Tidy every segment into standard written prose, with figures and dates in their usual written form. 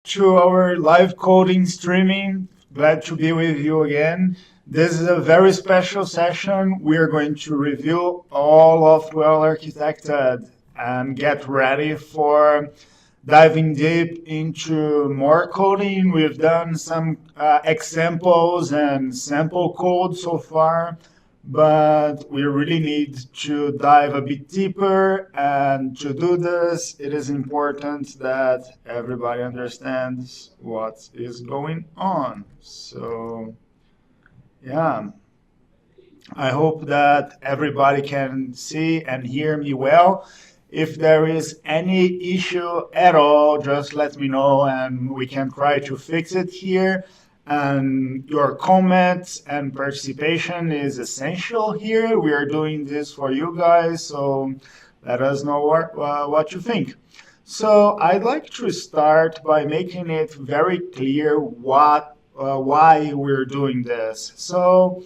to our live coding streaming. Glad to be with you again. This is a very special session. We are going to review all of Well Architected and get ready for diving deep into more coding. We've done some examples and sample code so far, but we really need to dive a bit deeper. And to do this, it is important that everybody understands what is going on. So, yeah, I hope that everybody can see and hear me well. If there is any issue at all, just let me know and we can try to fix it here. And your comments and participation is essential here. We are doing this for you guys, so let us know what you think. So I'd like to start by making it very clear why we're doing this. So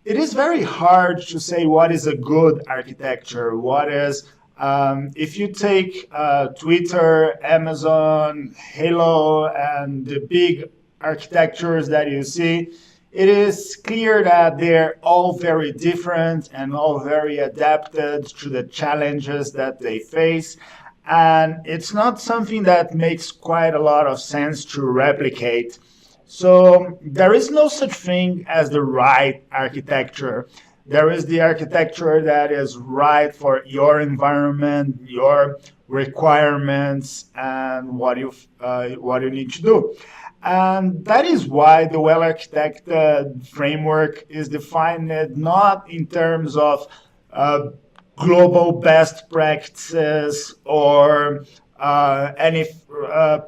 it is very hard to say what is a good architecture. What is, if you take Twitter, Amazon, Halo, and the big architectures that you see, it is clear that they're all very different and all very adapted to the challenges that they face. And it's not something that makes quite a lot of sense to replicate. So there is no such thing as the right architecture. There is the architecture that is right for your environment, your requirements, and what you need to do. And that is why the well-architected framework is defined not in terms of global best practices or any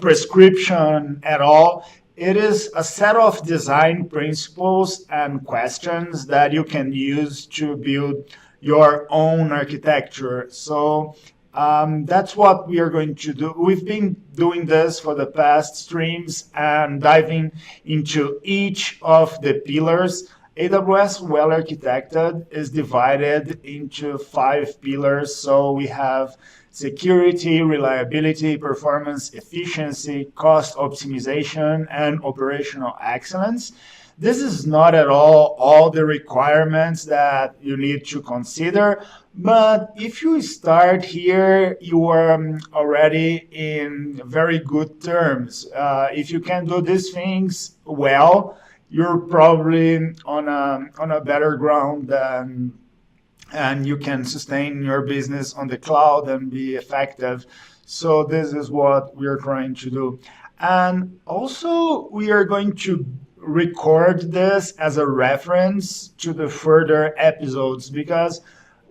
prescription at all. It is a set of design principles and questions that you can use to build your own architecture. So that's what we are going to do. We've been doing this for the past streams and diving into each of the pillars. AWS Well Architected is divided into 5 pillars. So we have security, reliability, performance, efficiency, cost optimization, and operational excellence. This is not at all the requirements that you need to consider, but if you start here, you are already in very good terms. If you can do these things well, you're probably on a better ground than, and you can sustain your business on the cloud and be effective. So this is what we're trying to do. And also, we are going to record this as a reference to the further episodes because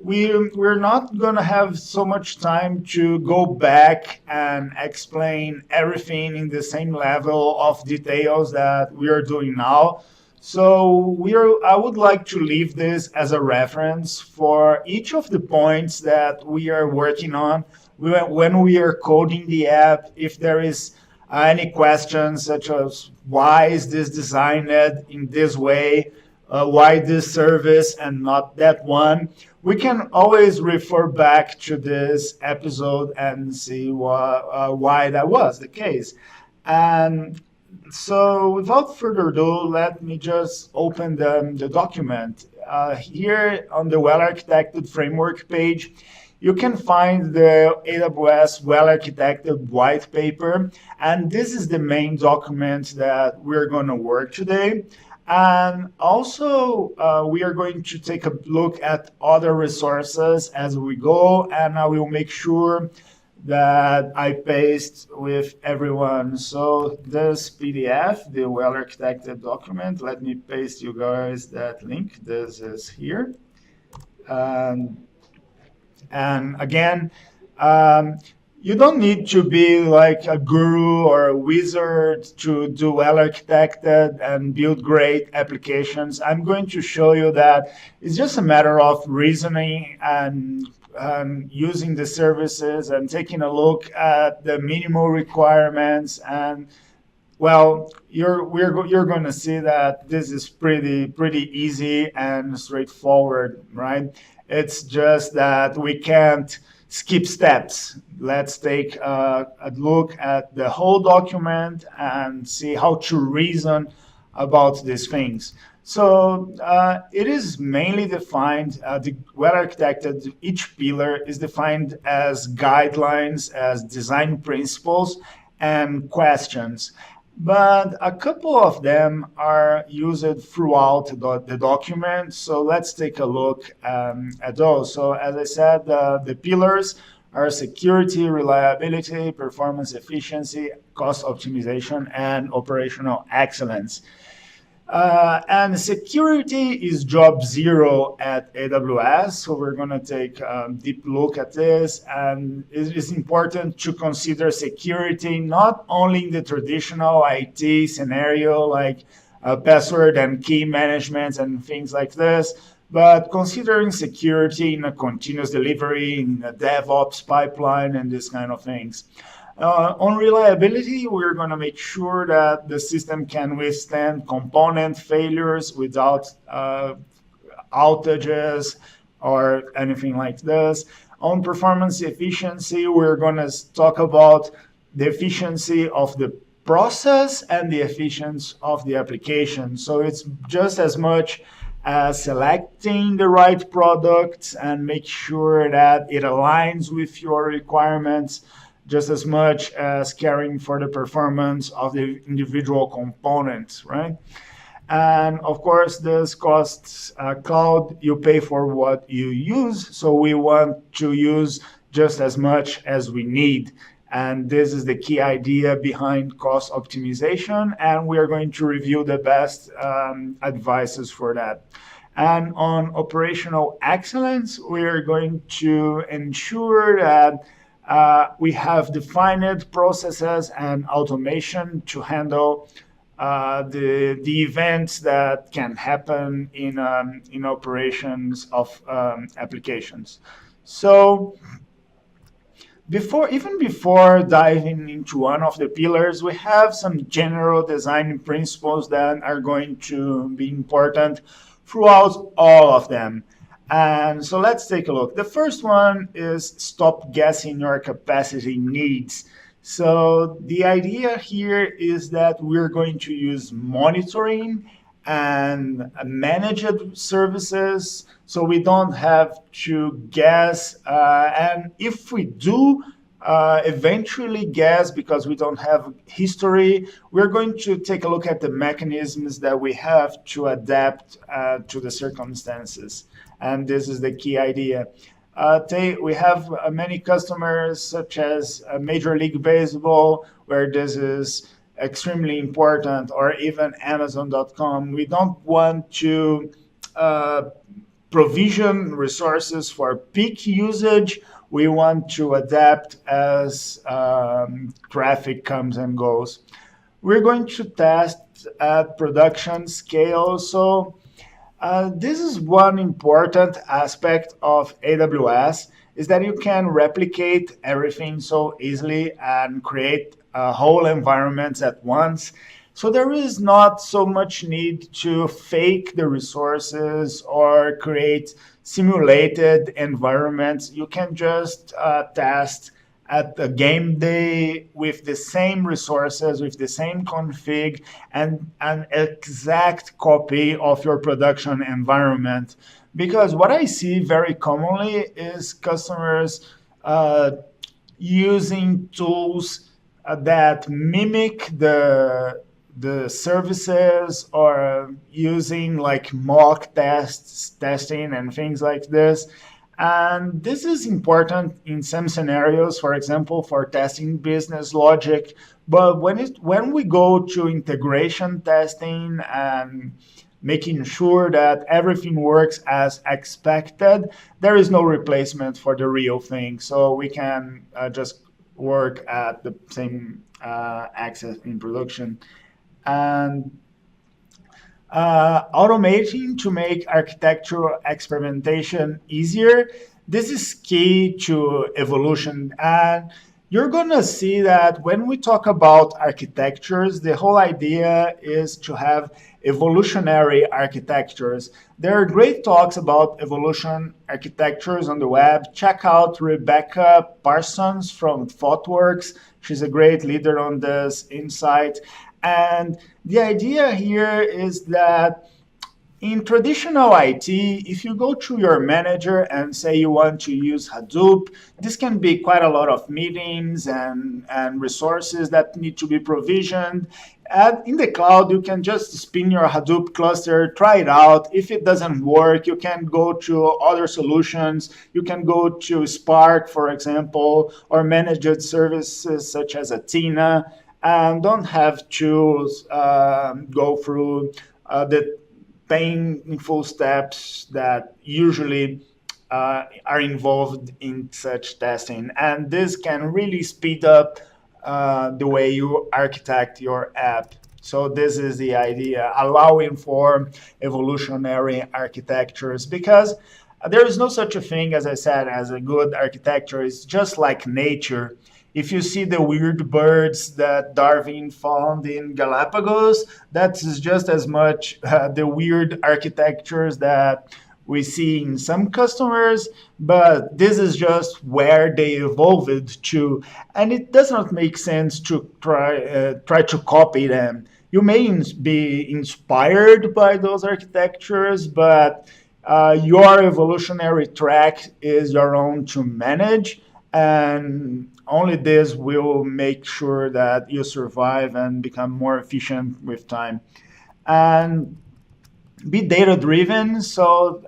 we're not going to have so much time to go back and explain everything in the same level of details that we are doing now. So I would like to leave this as a reference for each of the points that we are working on when we are coding the app. If there is any questions such as why is this designed in this way, why this service and not that one, we can always refer back to this episode and see why that was the case. And so without further ado, let me just open the document. Here on the Well Architected Framework page, you can find the AWS Well Architected white paper, and this is the main document that we're going to work today. And also, we are going to take a look at other resources as we go, and I will make sure that I paste with everyone. So this PDF, the well-architected document, let me paste you guys that link. This is here. And again, you don't need to be like a guru or a wizard to do well-architected and build great applications. I'm going to show you that it's just a matter of reasoning and using the services and taking a look at the minimal requirements. And well, you're going to see that this is pretty easy and straightforward, right? It's just that we can't skip steps. Let's take a look at the whole document and see how to reason about these things. So it is mainly defined, the well-architected, each pillar is defined as guidelines, as design principles, and questions. But a couple of them are used throughout the document. So let's take a look at those. So as I said, the pillars are security, reliability, performance efficiency, cost optimization, and operational excellence. And security is job zero at AWS. So we're going to take a deep look at this. And it is important to consider security not only in the traditional IT scenario, like password and key management and things like this, but considering security in a continuous delivery, in a DevOps pipeline, and this kind of things. On reliability, we're going to make sure that the system can withstand component failures without outages or anything like this. On performance efficiency, we're going to talk about the efficiency of the process and the efficiency of the application. So it's just as much as selecting the right products and make sure that it aligns with your requirements, just as much as caring for the performance of the individual components, right? And of course, this costs cloud, you pay for what you use. So we want to use just as much as we need. And this is the key idea behind cost optimization. And we are going to review the best advices for that. And on operational excellence, we are going to ensure that we have defined processes and automation to handle the events that can happen in operations of applications. So even before diving into one of the pillars, we have some general design principles that are going to be important throughout all of them. And so let's take a look. The first one is stop guessing your capacity needs. So the idea here is that we're going to use monitoring and managed services, so we don't have to guess. And if we do eventually guess because we don't have history, we're going to take a look at the mechanisms that we have to adapt to the circumstances. And this is the key idea. We have many customers, such as Major League Baseball, where this is extremely important, or even Amazon.com. We don't want to provision resources for peak usage. We want to adapt as traffic comes and goes. We're going to test at production scale. So this is one important aspect of AWS, is that you can replicate everything so easily and create whole environments at once. So there is not so much need to fake the resources or create simulated environments. You can just test at the game day with the same resources, with the same config, and an exact copy of your production environment. Because what I see very commonly is customers using tools that mimic the services, or using like mock testing and things like this. And this is important in some scenarios, for example, for testing business logic. But when we go to integration testing and making sure that everything works as expected, there is no replacement for the real thing. So we can just work at the same access in production. And automating to make architectural experimentation easier. This is key to evolution. And You're going to see that when we talk about architectures, the whole idea is to have evolutionary architectures. There are great talks about evolution architectures on the web. Check out Rebecca Parsons from ThoughtWorks. She's a great leader on this insight. And the idea here is that in traditional IT, if you go to your manager and say you want to use Hadoop, this can be quite a lot of meetings and resources that need to be provisioned. And in the cloud, you can just spin your Hadoop cluster, try it out. If it doesn't work, you can go to other solutions. You can go to Spark, for example, or managed services such as Athena, and don't have to go through the painful steps that usually are involved in such testing. And this can really speed up the way you architect your app. So this is the idea, allowing for evolutionary architectures, because there is no such a thing, as I said, as a good architecture. It's just like nature. If you see the weird birds that Darwin found in Galapagos, that's just as much the weird architectures that we see in some customers, but this is just where they evolved to, and it does not make sense to try to copy them. You may be inspired by those architectures, but your evolutionary track is your own to manage, and only this will make sure that you survive and become more efficient with time. And be data driven. So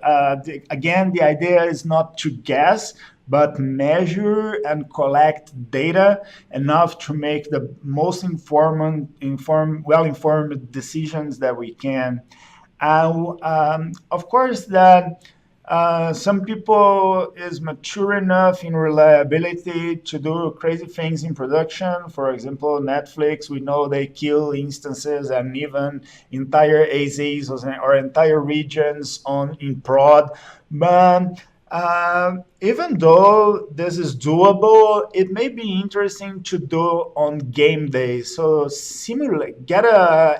again, the idea is not to guess, but measure and collect data enough to make the most well-informed decisions that we can. Of course, that some people is mature enough in reliability to do crazy things in production. For example, Netflix, we know they kill instances and even entire AZs or entire regions in prod. But even though this is doable, it may be interesting to do on game days. So simulate, get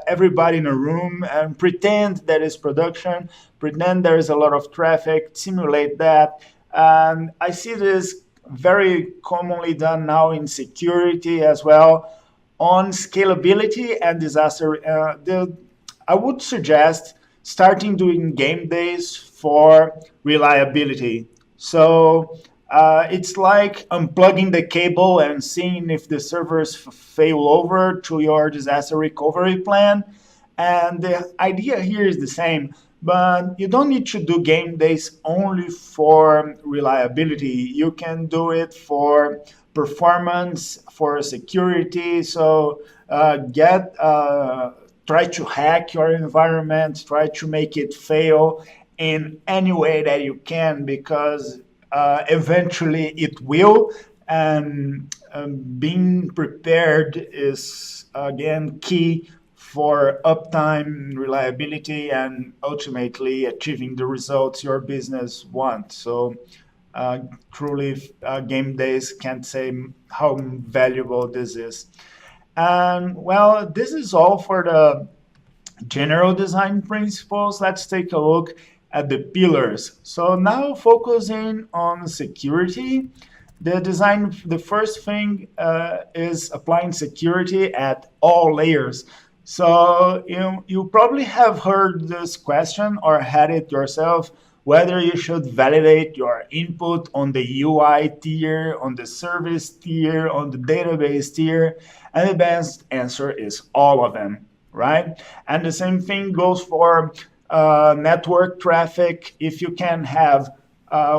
everybody in a room and pretend that is production, pretend there is a lot of traffic, simulate that. And I see this very commonly done now in security as well. On scalability and disaster, I would suggest starting doing game days for reliability. So it's like unplugging the cable and seeing if the servers fail over to your disaster recovery plan. And the idea here is the same, but you don't need to do game days only for reliability. You can do it for performance, for security. So try to hack your environment, try to make it fail in any way that you can, because eventually it will. And being prepared is, again, key for uptime, reliability, and ultimately achieving the results your business wants. So truly, game days can't say how valuable this is. And well, this is all for the general design principles. Let's take a look at the pillars. So now focusing on security, the first thing is applying security at all layers. So you probably have heard this question or had it yourself, whether you should validate your input on the UI tier, on the service tier, on the database tier, and the best answer is all of them, right? And the same thing goes for network traffic. If you can have,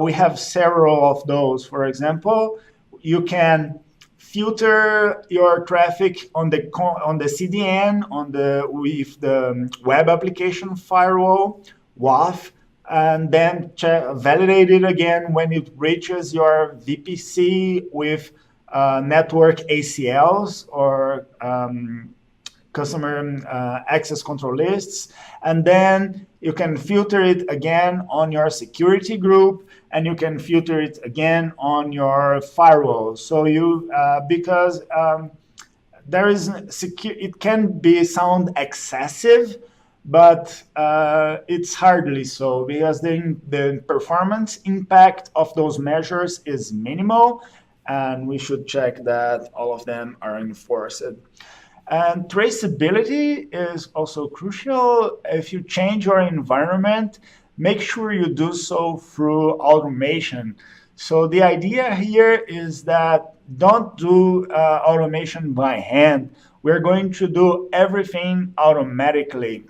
we have several of those. For example, you can filter your traffic on the CDN with the Web Application Firewall, WAF, and then validate it again when it reaches your VPC with network ACLs or customer access control lists, and then you can filter it again on your security group, and you can filter it again on your firewall. So you because there is it can be sound excessive, but it's hardly so, because the performance impact of those measures is minimal, and we should check that all of them are enforced. And traceability is also crucial. If you change your environment, make sure you do so through automation. So the idea here is that don't do automation by hand. We're going to do everything automatically.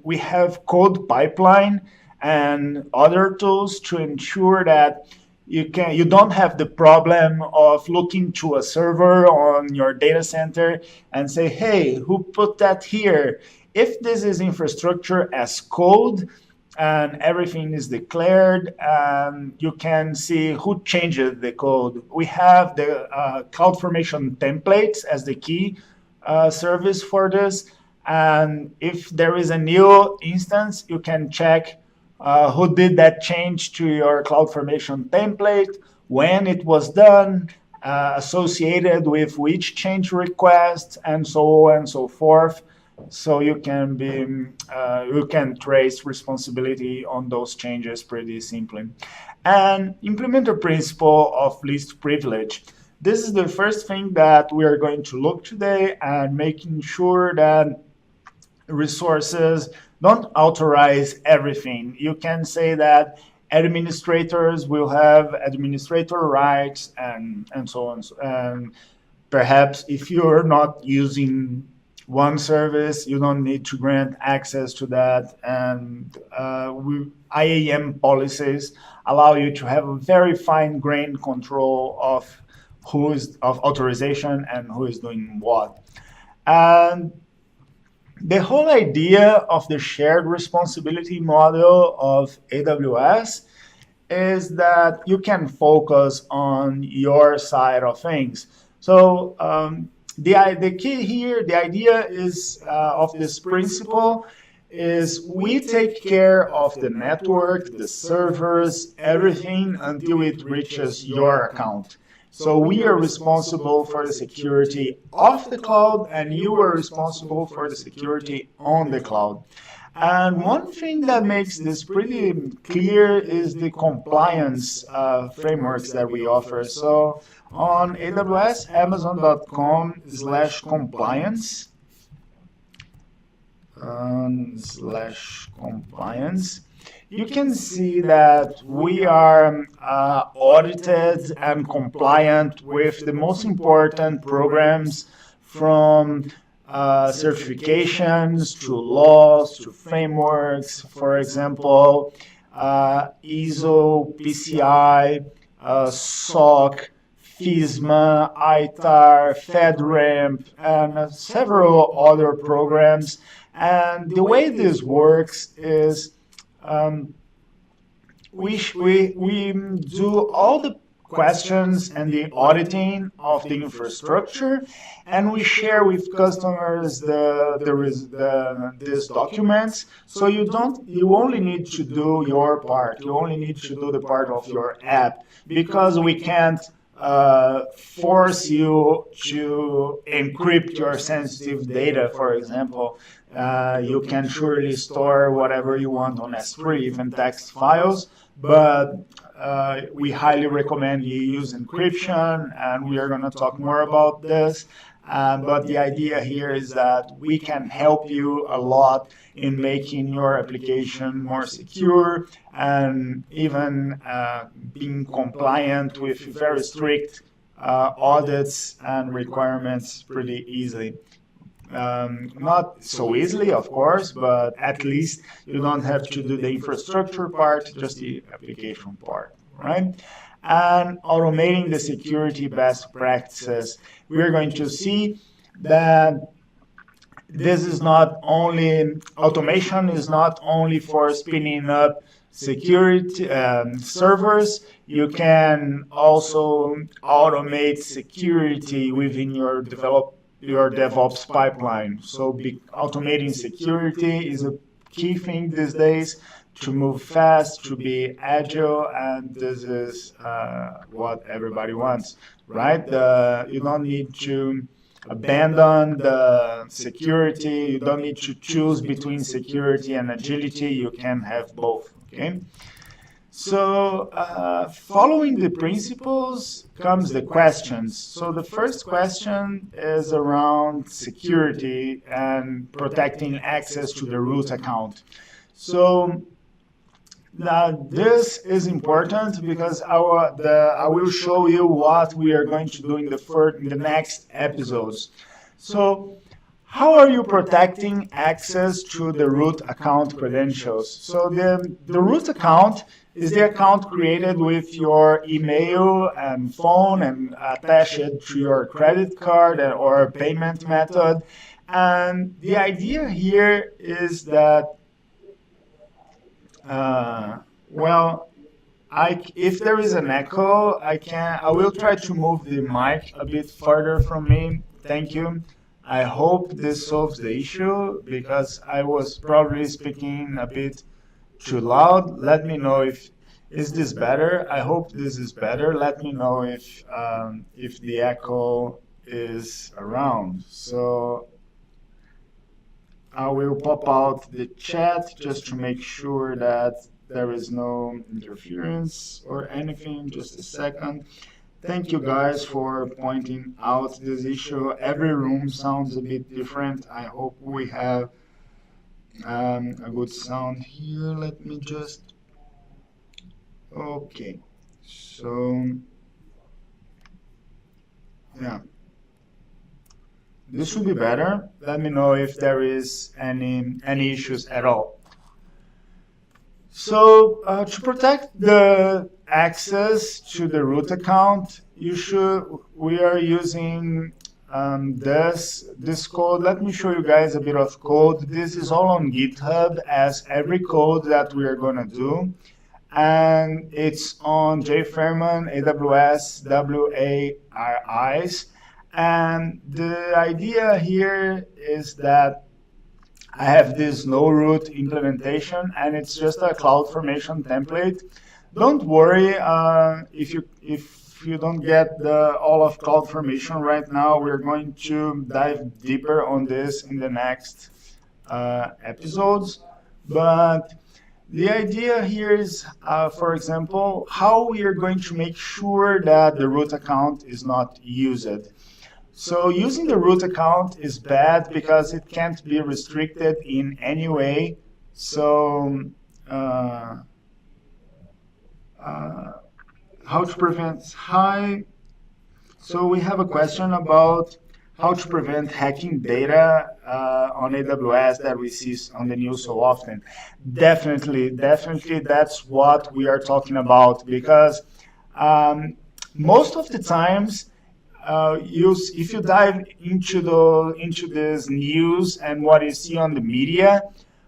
We have code pipeline and other tools to ensure that you don't have the problem of looking to a server on your data center and say, hey, who put that here? If this is infrastructure as code and everything is declared, you can see who changed the code. We have the CloudFormation templates as the key service for this. And if there is a new instance, you can check who did that change to your CloudFormation template, when it was done, associated with which change request, and so on and so forth. So you can trace responsibility on those changes pretty simply. And implement the principle of least privilege. This is the first thing that we are going to look today, and making sure that resources don't authorize everything. You can say that administrators will have administrator rights and so on. And perhaps if you're not using one service, you don't need to grant access to that. And IAM policies allow you to have a very fine-grained control of authorization and who is doing what. And the whole idea of the shared responsibility model of AWS is that you can focus on your side of things. So the key here, the idea is of this principle is we take care of the network, the servers, everything until it reaches your account. So we are responsible for the security of the cloud, and you are responsible for the security on the cloud. And one thing that makes this pretty clear is the compliance frameworks that we offer. So on AWS, amazon.com/compliance, you can see that we are audited and compliant with the most important programs, from certifications to laws to frameworks. For example, ISO, PCI, SOC, FISMA, ITAR, FedRAMP, and several other programs. And the way this works is we do all the questions and the auditing of the infrastructure, and we share with customers these documents. So you only need to do your part. You only need to do the part of your app, because we can't force you to encrypt your sensitive data, for example. You can surely store whatever you want on S3, even text files, but we highly recommend you use encryption, and we are going to talk more about this. But the idea here is that we can help you a lot in making your application more secure, and even being compliant with very strict audits and requirements pretty easily. Not so easily, of course, but at least you don't have to do the infrastructure part, just the application part, right? And automating the security best practices. We're going to see that this is not only, automation is not only for spinning up security servers. You can also automate security within your your DevOps pipeline. So automating security is a key thing these days to move fast, to be agile, and this is what everybody wants, right? You don't need to abandon the security. You don't need to choose between security and agility. You can have both, okay? So following the principles comes the questions. So the first question is around security and protecting access to the root account. So this is important because I will show you what we are going to do in the next episodes. So how are you protecting access to the root account credentials? So the root account is the account created with your email and phone and attached to your credit card or payment method. And the idea here is that if there is an echo, I will try to move the mic a bit further from me. Thank you. I hope this solves the issue because I was probably speaking a bit too loud. Let me know is this better? I hope this is better. Let me know if the echo is around. So I will pop out the chat just to make sure that there is no interference or anything. Just a second. Thank you guys for pointing out this issue. Every room sounds a bit different. I hope we have a good sound here. Let me just... Okay. So, yeah. This should be better. Let me know if there is any issues at all. So to protect the access to the root account, we are using this code. Let me show you guys a bit of code. This is all on GitHub as every code that we are going to do. And it's on JFerman, AWS WARIs. And the idea here is that I have this no root implementation, and it's just a CloudFormation template. Don't worry if you don't get all of CloudFormation right now. We're going to dive deeper on this in the next episodes. But the idea here is, for example, how we are going to make sure that the root account is not used. So using the root account is bad because it can't be restricted in any way. So how to prevent So we have a question about how to prevent hacking data on AWS that we see on the news so often. Definitely, that's what we are talking about because most of the times, if you dive into this news and what you see on the media,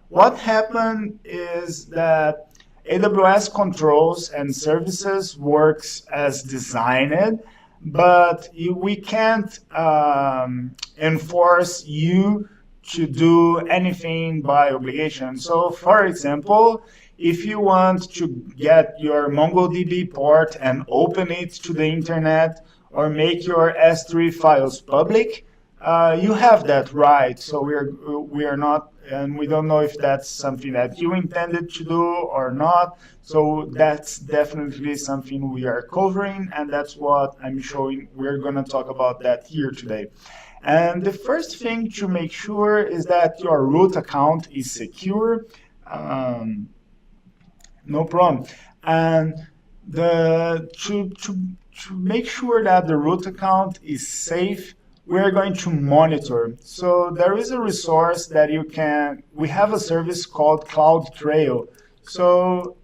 what happened is that AWS controls and services works as designed, but we can't enforce you to do anything by obligation. So, for example, if you want to get your MongoDB port and open it to the internet, or make your S3 files public, you have that right. So we are not, and we don't know if that's something that you intended to do or not. So that's definitely something we are covering, and that's what I'm showing. We're going to talk about that here today. And the first thing to make sure is that your root account is secure. No problem. And to make sure that the root account is safe, we are going to monitor. So there is a resource that we have a service called CloudTrail. So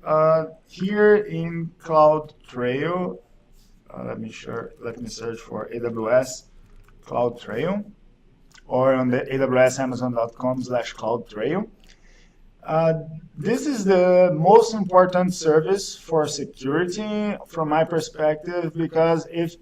here in CloudTrail, let me search for AWS CloudTrail, or on the awsamazon.com/CloudTrail. This is the most important service for security from my perspective because it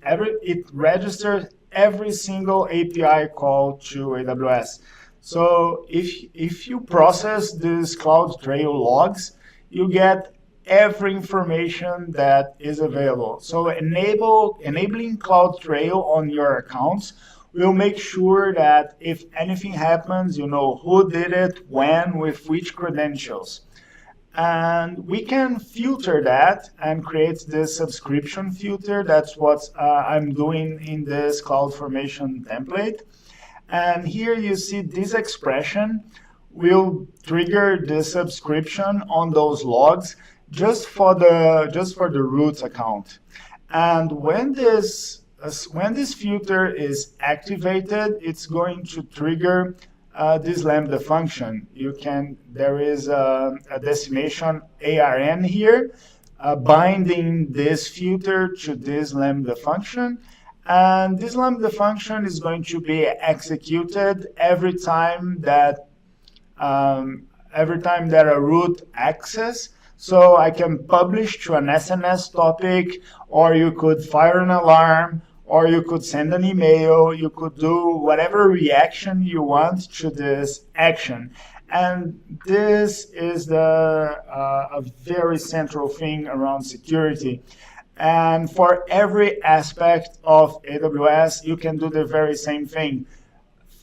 registers every single API call to AWS. So if you process these CloudTrail logs, you get every information that is available. So enabling CloudTrail on your accounts will make sure that if anything happens, you know who did it, when, with which credentials. And we can filter that and create this subscription filter. That's what I'm doing in this CloudFormation template. And here you see this expression will trigger the subscription on those logs just for the root account. And when this filter is activated, it's going to trigger this Lambda function. There is a destination ARN here, binding this filter to this Lambda function. And this Lambda function is going to be executed every time that a root access. So I can publish to an SNS topic, or you could fire an alarm, or you could send an email, you could do whatever reaction you want to this action. And this is a very central thing around security. And for every aspect of AWS, you can do the very same thing.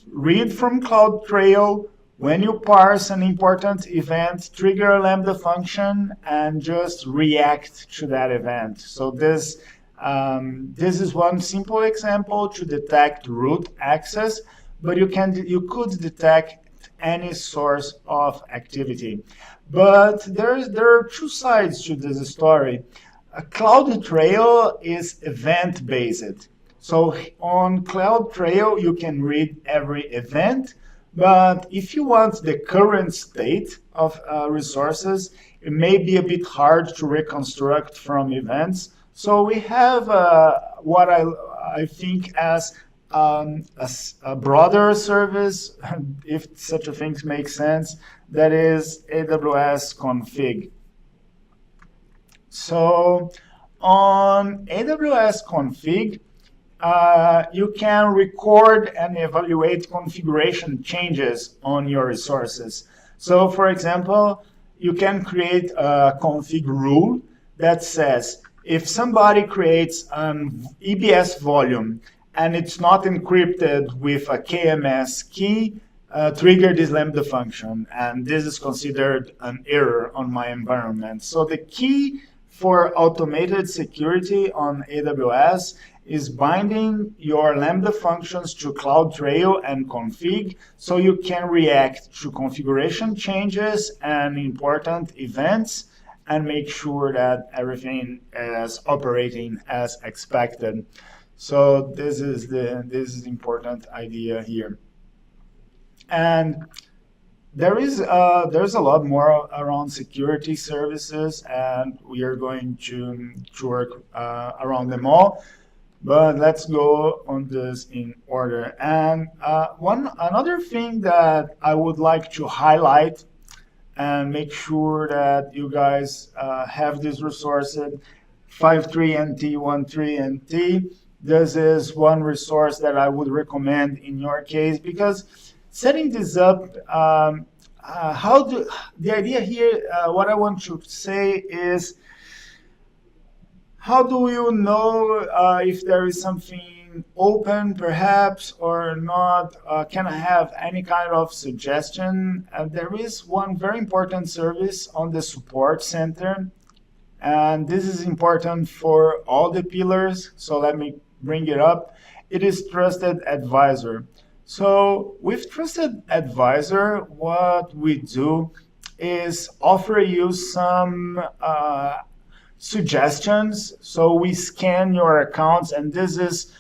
Read from CloudTrail. When you parse an important event, trigger a Lambda function and just react to that event. So this is one simple example to detect root access, but you could detect any source of activity. But there are two sides to this story. CloudTrail is event-based. So on CloudTrail, you can read every event, but if you want the current state of resources, it may be a bit hard to reconstruct from events. So we have what I think as a broader service, if such a thing makes sense, that is AWS config. So on AWS config, you can record and evaluate configuration changes on your resources. So for example, you can create a config rule that says, if somebody creates an EBS volume and it's not encrypted with a KMS key, trigger this Lambda function. And this is considered an error on my environment. So the key for automated security on AWS is binding your Lambda functions to CloudTrail and config so you can react to configuration changes and important events and make sure that everything is operating as expected. So this is the important idea here. And there's a lot more around security services, and we are going to work around them all. But let's go on this in order. And another thing that I would like to highlight and make sure that you guys have this resource, 53NT13NT. This is one resource that I would recommend in your case, because setting this up, the idea here, what I want to say is, how do you know if there is something open, perhaps, or not? Can I have any kind of suggestion? There is one very important service on the support center, and this is important for all the pillars, so let me bring it up. It is Trusted Advisor. So with Trusted Advisor, what we do is offer you some suggestions. So we scan your accounts, and this is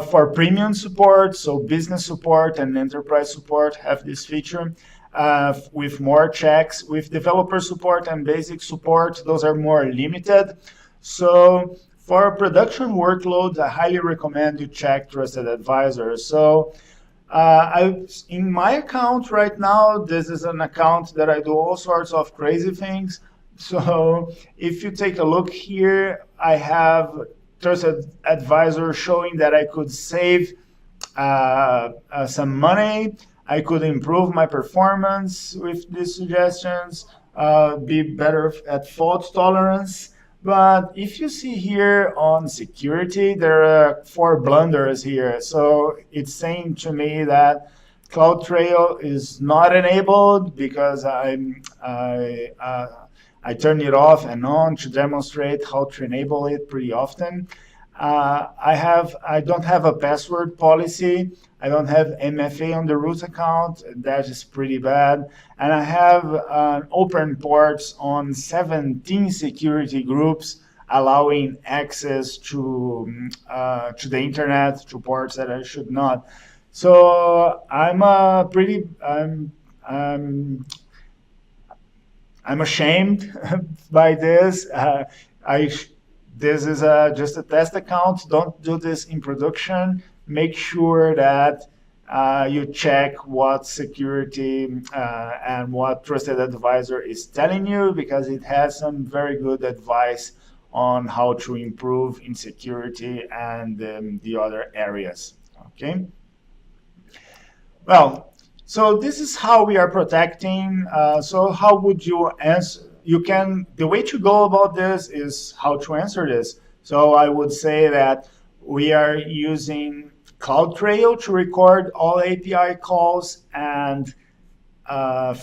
for premium support. So business support and enterprise support have this feature with more checks. With developer support and basic support, those are more limited. So for production workloads, I highly recommend you check Trusted Advisor. So in my account right now, this is an account that I do all sorts of crazy things. So if you take a look here, I have Trusted Advisor showing that I could save some money. I could improve my performance with these suggestions, be better at fault tolerance. But if you see here on security, there are 4 blunders here. So it's saying to me that CloudTrail is not enabled because I turn it off and on to demonstrate how to enable it pretty often. I don't have a password policy. I don't have MFA on the root account. That is pretty bad. And I have open ports on 17 security groups, allowing access to the internet to ports that I should not. So I'm ashamed by this. This is just a test account. Don't do this in production. Make sure that you check what security and what trusted advisor is telling you, because it has some very good advice on how to improve in security and the other areas. Okay. Well, so this is how we are protecting. So how would you answer? The way to go about this is how to answer this. So I would say that we are using CloudTrail to record all API calls and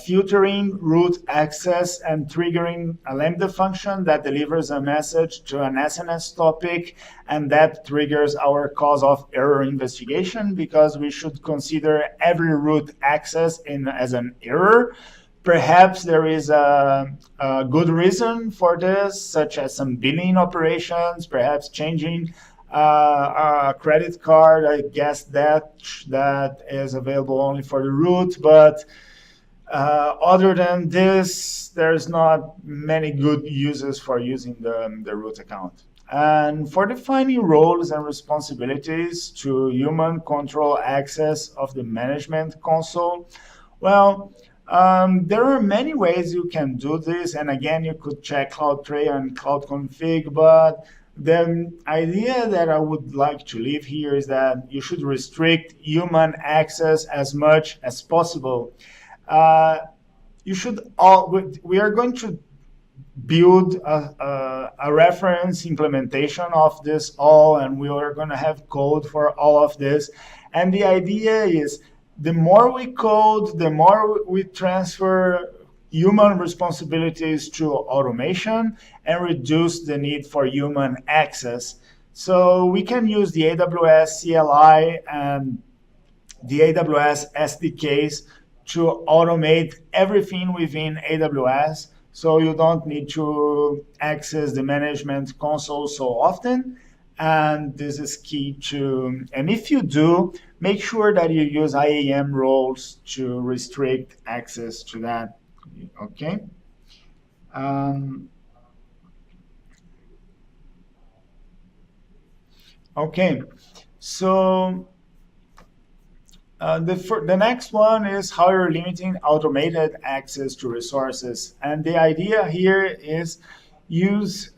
filtering root access and triggering a Lambda function that delivers a message to an SNS topic, and that triggers our cause of error investigation, because we should consider every root access as an error. Perhaps there is a good reason for this, such as some billing operations, perhaps changing a credit card. I guess that is available only for the root, but other than this, there's not many good uses for using the root account. And for defining roles and responsibilities to human control access of the management console, well, there are many ways you can do this. And again, you could check CloudTrail and Cloud Config, but the idea that I would like to leave here is that you should restrict human access as much as possible. We are going to build a reference implementation of this all, and we are going to have code for all of this. And the idea is, the more we code, the more we transfer human responsibilities to automation and reduce the need for human access. So we can use the AWS CLI and the AWS SDKs to automate everything within AWS, so you don't need to access the management console so often. And this is key to, and if you do, make sure that you use IAM roles to restrict access to that. Okay. Okay. So the next one is how you're limiting automated access to resources. And the idea here is use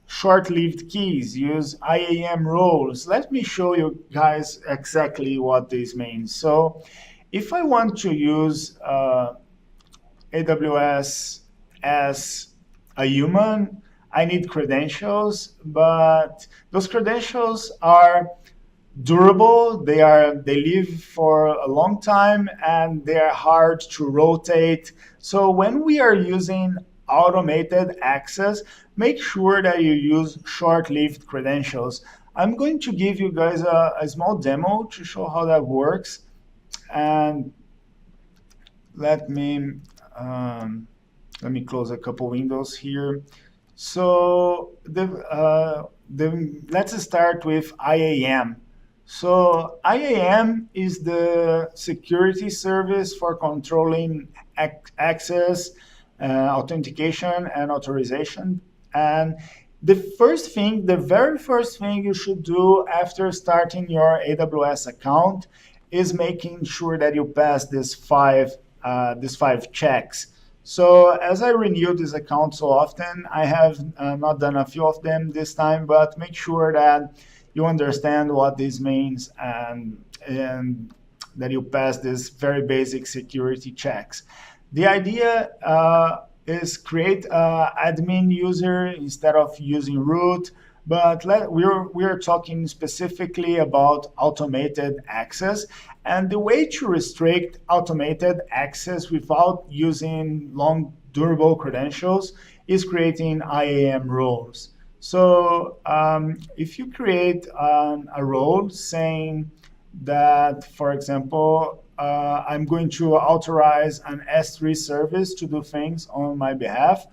short-lived keys, use IAM roles. Let me show you guys exactly what this means. So if I want to use AWS as a human, I need credentials, but those credentials are durable, they live for a long time, and they are hard to rotate. So when we are using automated access, make sure that you use short-lived credentials. I'm going to give you guys a small demo to show how that works. And let me close a couple windows here. So let's start with IAM. So IAM is the security service for controlling access, authentication, and authorization. And the very first thing you should do after starting your AWS account is making sure that you pass these five checks. So as I renew this account so often, I have not done a few of them this time, but make sure that you understand what this means, and that you pass these very basic security checks. The idea is create an admin user instead of using root, but we're talking specifically about automated access. And the way to restrict automated access without using long, durable credentials is creating IAM roles. So if you create a role saying that, for example, I'm going to authorize an S3 service to do things on my behalf.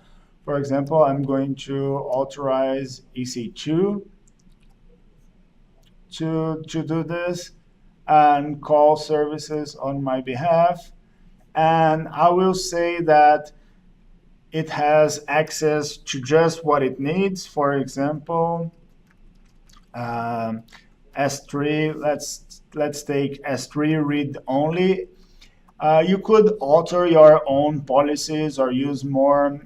For example, I'm going to authorize EC2 to do this and call services on my behalf. And I will say that it has access to just what it needs. For example, S3, let's take S3 read only. You could alter your own policies or use more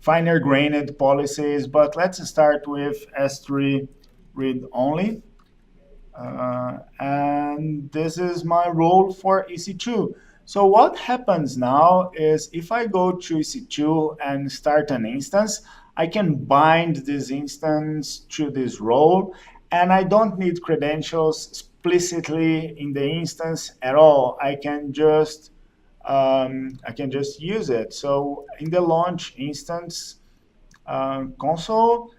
finer grained policies, but let's start with S3 read only. And this is my role for EC2. So what happens now is if I go to EC2 and start an instance, I can bind this instance to this role, and I don't need credentials explicitly in the instance at all. I can just use it. So in the launch instance console,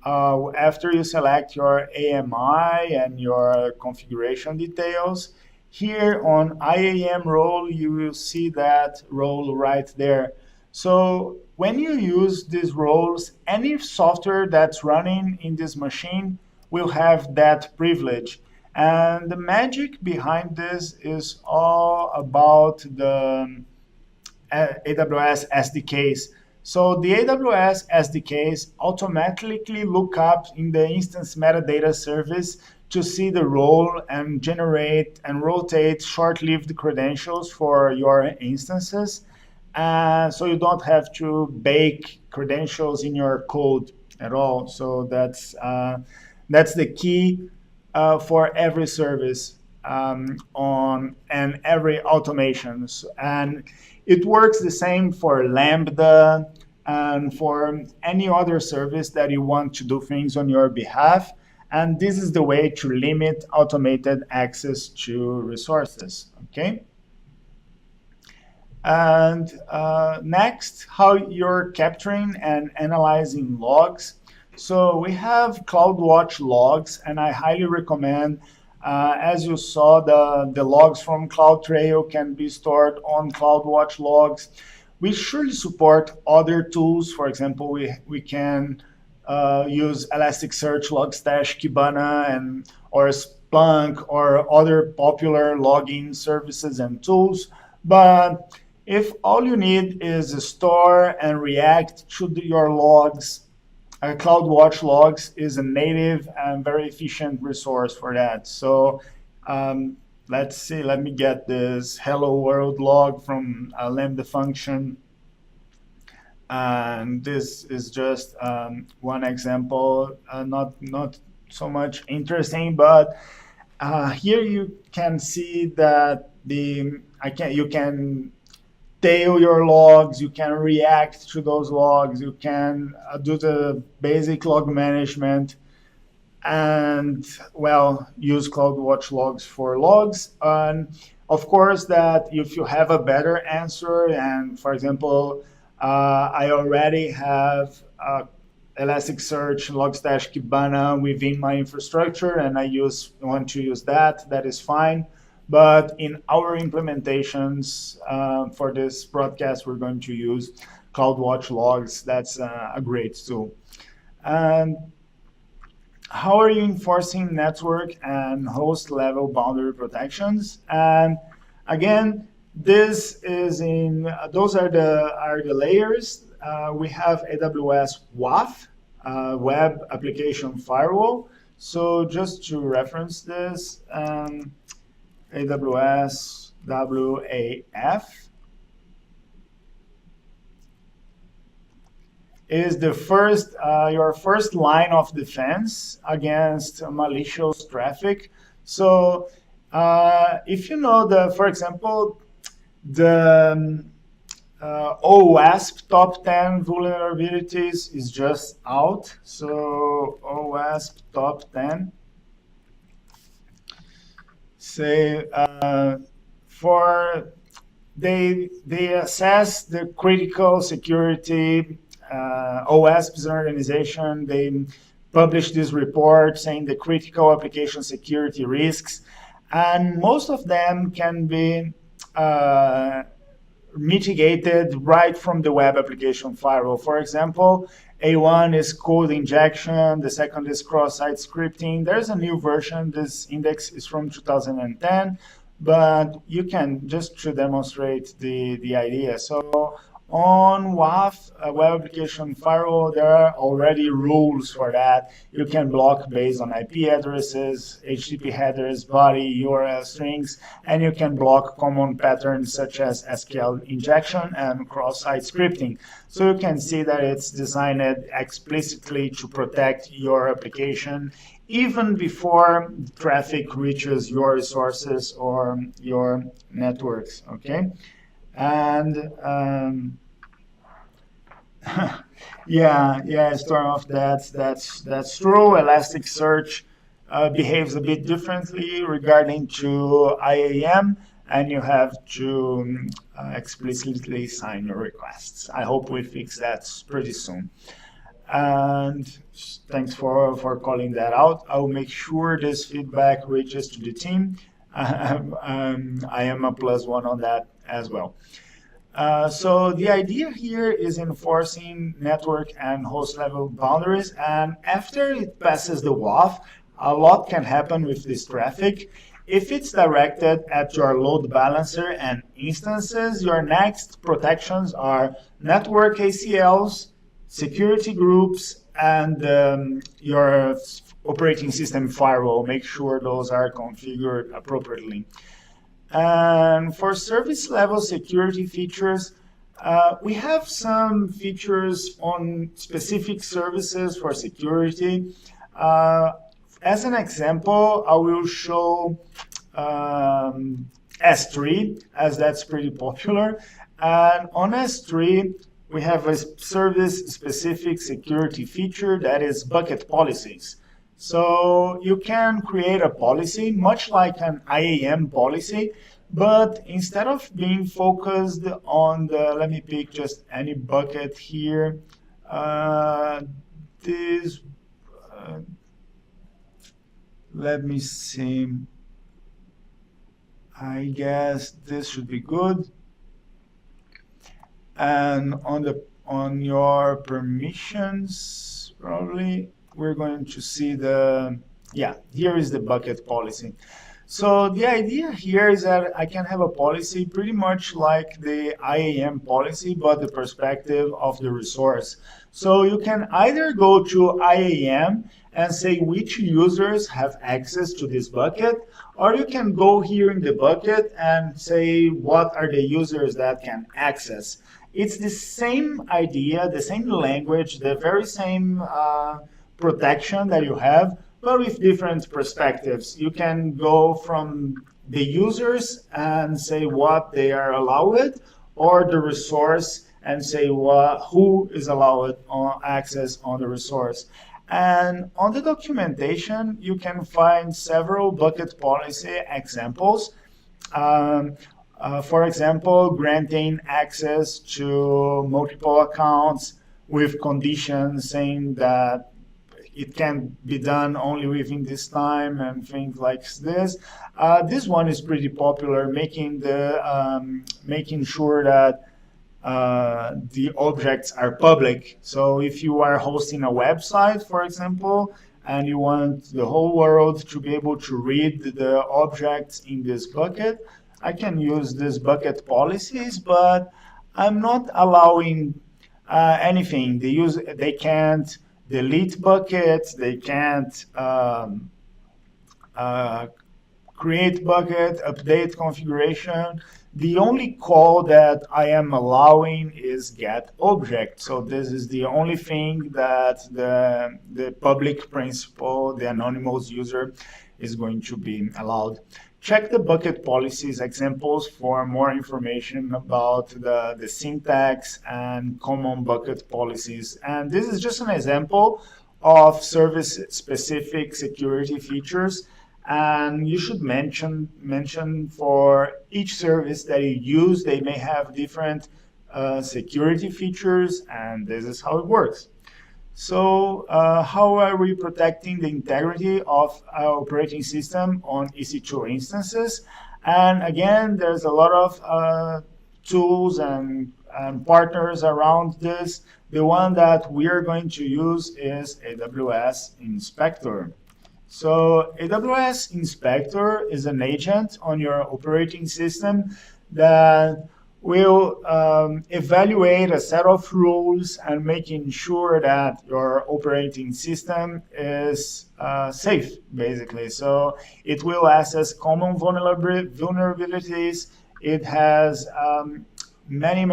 after you select your AMI and your configuration details, here on IAM role, you will see that role right there. So when you use these roles, any software that's running in this machine will have that privilege. And the magic behind this is all about the AWS SDKs. So the AWS SDKs automatically look up in the instance metadata service to see the role and generate and rotate short-lived credentials for your instances. So you don't have to bake credentials in your code at all. So that's the key for every service and every automation. And it works the same for Lambda and for any other service that you want to do things on your behalf. And this is the way to limit automated access to resources, okay? And next, how you're capturing and analyzing logs. So we have CloudWatch logs, and I highly recommend, as you saw, the logs from CloudTrail can be stored on CloudWatch logs. We surely support other tools. For example, we can use Elasticsearch, Logstash, Kibana, or Splunk, or other popular logging services and tools. But if all you need is store and react to your logs, CloudWatch logs is a native and very efficient resource for that. So let's see, let me get this hello world log from a Lambda function. And this is just one example, not so much interesting, but here you can see that you can tail your logs, you can react to those logs, you can do the basic log management, and well, use CloudWatch logs for logs. And of course, that if you have a better answer, and for example, I already have Elasticsearch, Logstash, Kibana within my infrastructure, and I want to use that is fine. But in our implementations for this broadcast, we're going to use CloudWatch logs. That's a great tool. And how are you enforcing network and host level boundary protections? And again, this is those are the layers. We have AWS WAF, Web Application Firewall. So just to reference this, AWS WAF. is the first your first line of defense against malicious traffic. So if you know for example, the OWASP top 10 vulnerabilities is just out. So OWASP top 10. Say they assess the critical security. OWASP is an organization. They published this report saying the critical application security risks, and most of them can be mitigated right from the web application firewall. For example, A1 is code injection, the second is cross-site scripting. There's a new version. This index is from 2010, but you can just to demonstrate the idea. So on WAF, Web Application Firewall, there are already rules for that. You can block based on IP addresses, HTTP headers, body, URL strings, and you can block common patterns such as SQL injection and cross-site scripting. So you can see that it's designed explicitly to protect your application even before traffic reaches your resources or your networks, okay? And yeah, storm of that's true. Elasticsearch behaves a bit differently regarding to IAM, and you have to explicitly sign your requests. I hope we fix that pretty soon. And thanks for calling that out. I'll make sure this feedback reaches to the team. I am a +1 on that as well. So the idea here is enforcing network and host level boundaries, and after it passes the WAF, a lot can happen with this traffic. If it's directed at your load balancer and instances, your next protections are network ACLs, security groups, and your operating system firewall. Make sure those are configured appropriately. And for service level security features, we have some features on specific services for security. As an example, I will show S3, as that's pretty popular. And on S3, we have a service-specific security feature that is bucket policies. So you can create a policy, much like an IAM policy, but instead of being focused on the, let me pick just any bucket here, let me see, I guess this should be good. And on your permissions, probably, we're going to see here is the bucket policy. So the idea here is that I can have a policy pretty much like the IAM policy, but the perspective of the resource. So you can either go to IAM and say which users have access to this bucket, or you can go here in the bucket and say what are the users that can access. It's the same idea, the same language, the very same protection that you have, but with different perspectives. You can go from the users and say what they are allowed, or the resource and say who is allowed access on the resource. And on the documentation, you can find several bucket policy examples. For example, granting access to multiple accounts with conditions saying that it can be done only within this time and things like this. This one is pretty popular, making sure that the objects are public. So if you are hosting a website, for example, and you want the whole world to be able to read the objects in this bucket, I can use this bucket policies, but I'm not allowing anything. They can't delete buckets. They can't create bucket, update configuration. The only call that I am allowing is get object. So this is the only thing that the public principal, the anonymous user, is going to be allowed. Check the bucket policies examples for more information about the syntax and common bucket policies. And this is just an example of service-specific security features. And you should mention for each service that you use, they may have different security features, and this is how it works. So how are we protecting the integrity of our operating system on EC2 instances? And again, there's a lot of tools and partners around this. The one that we are going to use is AWS Inspector. So AWS Inspector is an agent on your operating system that will evaluate a set of rules and making sure that your operating system is safe, basically. So it will assess common vulnerabilities. It has many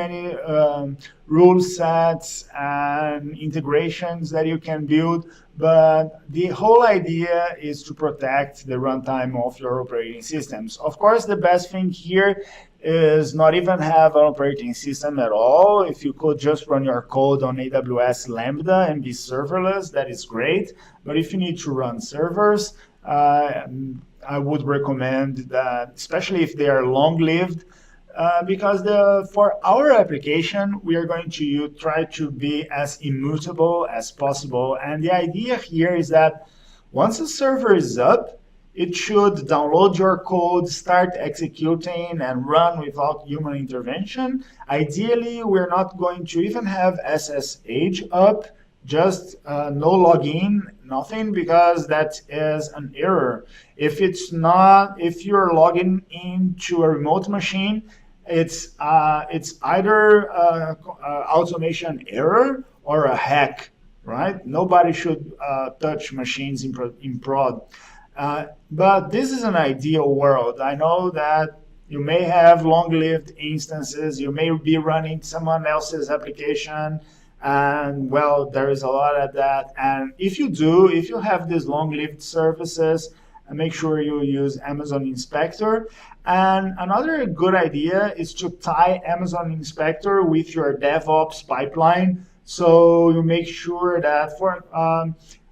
rule sets and integrations that you can build, but the whole idea is to protect the runtime of your operating systems. Of course, the best thing here is not even have an operating system at all. If you could just run your code on AWS Lambda and be serverless, that is great. But if you need to run servers, I would recommend that, especially if they are long-lived, because for our application, we are going to try to be as immutable as possible. And the idea here is that once a server is up, it should download your code, start executing, and run without human intervention. Ideally, we're not going to even have SSH up, just no login, nothing, because that is an error. If you're logging into a remote machine, it's either automation error or a hack, right? Nobody should touch machines in prod. But this is an ideal world. I know that you may have long-lived instances. You may be running someone else's application, and well, there is a lot of that. And if you have these long-lived services, make sure you use Amazon Inspector. And another good idea is to tie Amazon Inspector with your DevOps pipeline. So you make sure that for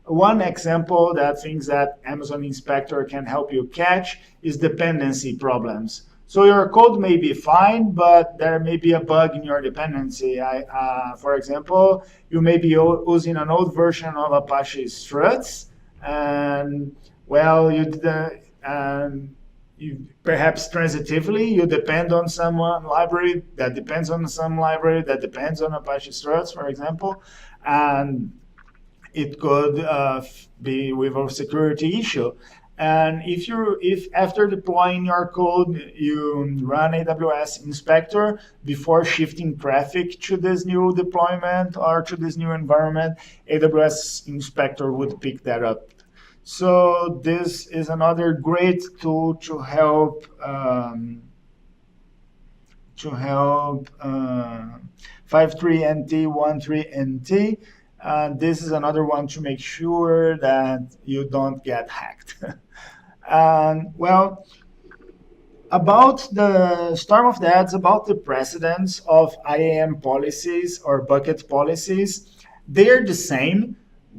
one example that things that Amazon Inspector can help you catch is dependency problems. So your code may be fine, but there may be a bug in your dependency. For example, you may be using an old version of Apache Struts, and well, you perhaps transitively, you depend on some library that depends on some library that depends on Apache Struts, for example, and it could be with a security issue. And if after deploying your code, you run AWS Inspector before shifting traffic to this new deployment or to this new environment, AWS Inspector would pick that up. So this is another great tool to help 53NT, 13NT. This is another one to make sure that you don't get hacked. And well, about the storm of the ads, about the precedence of IAM policies or bucket policies, they are the same.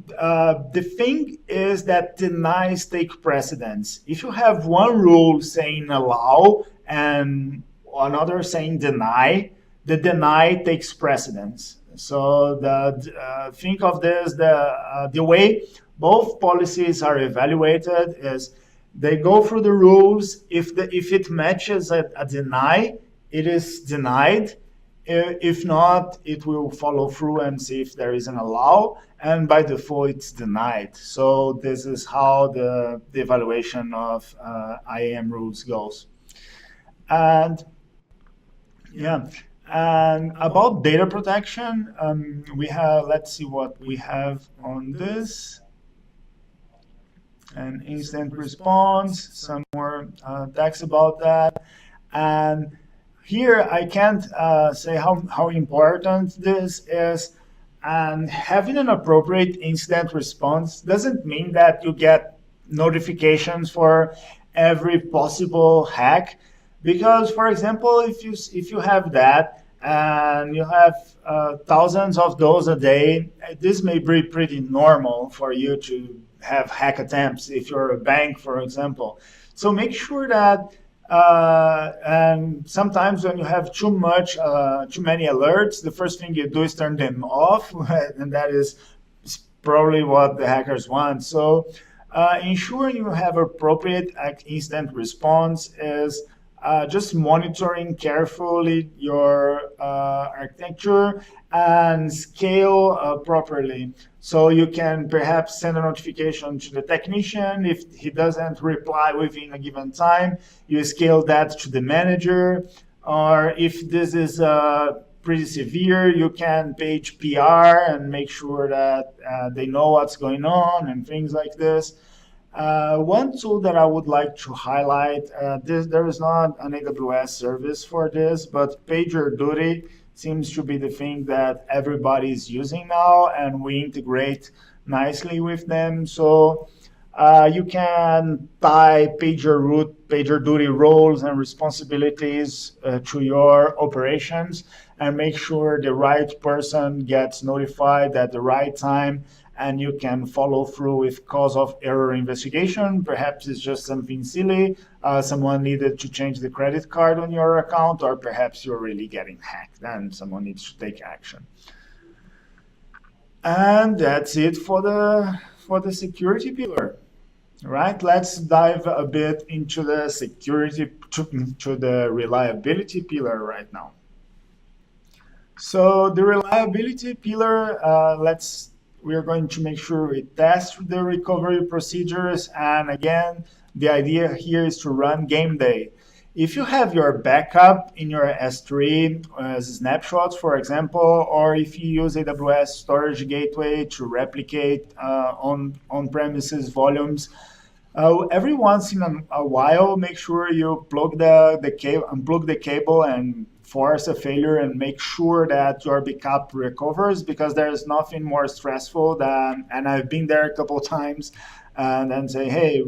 The thing is that denies take precedence. If you have one rule saying allow and another saying deny, the deny takes precedence. So think of this, the way both policies are evaluated is they go through the rules. If it matches a deny, it is denied. If not, it will follow through and see if there is an allow, and by default it's denied. So this is how the evaluation of IAM rules goes. And yeah. And about data protection, we have, let's see what we have on this. and instant response, some more text about that. And here I can't say how important this is. And having an appropriate instant response doesn't mean that you get notifications for every possible hack. Because, for example, if you have that and you have thousands of those a day, this may be pretty normal for you to have hack attempts if you're a bank, for example. So make sure that and sometimes when you have too many alerts, the first thing you do is turn them off, and that is probably what the hackers want. So ensuring you have appropriate instant response is just monitoring carefully your architecture and scale properly. So you can perhaps send a notification to the technician. If he doesn't reply within a given time, you scale that to the manager. Or if this is pretty severe, you can page PR and make sure that they know what's going on and things like this. One tool that I would like to highlight, there is not an AWS service for this, but PagerDuty seems to be the thing that everybody is using now, and we integrate nicely with them. So you can tie PagerDuty roles and responsibilities to your operations and make sure the right person gets notified at the right time, and you can follow through with cause of error investigation. Perhaps it's just something silly. Someone needed to change the credit card on your account, or perhaps you're really getting hacked and someone needs to take action. And that's it for the security pillar. Right, let's dive a bit into the security, to the reliability pillar right now. So the reliability pillar, we're going to make sure we test the recovery procedures. And again, the idea here is to run game day. If you have your backup in your S3 as snapshots, for example, or if you use AWS Storage Gateway to replicate on-premises volumes, every once in a while, make sure you plug the cable, unplug the cable, and force a failure and make sure that your backup recovers, because there is nothing more stressful than, and I've been there a couple of times, and then say, hey,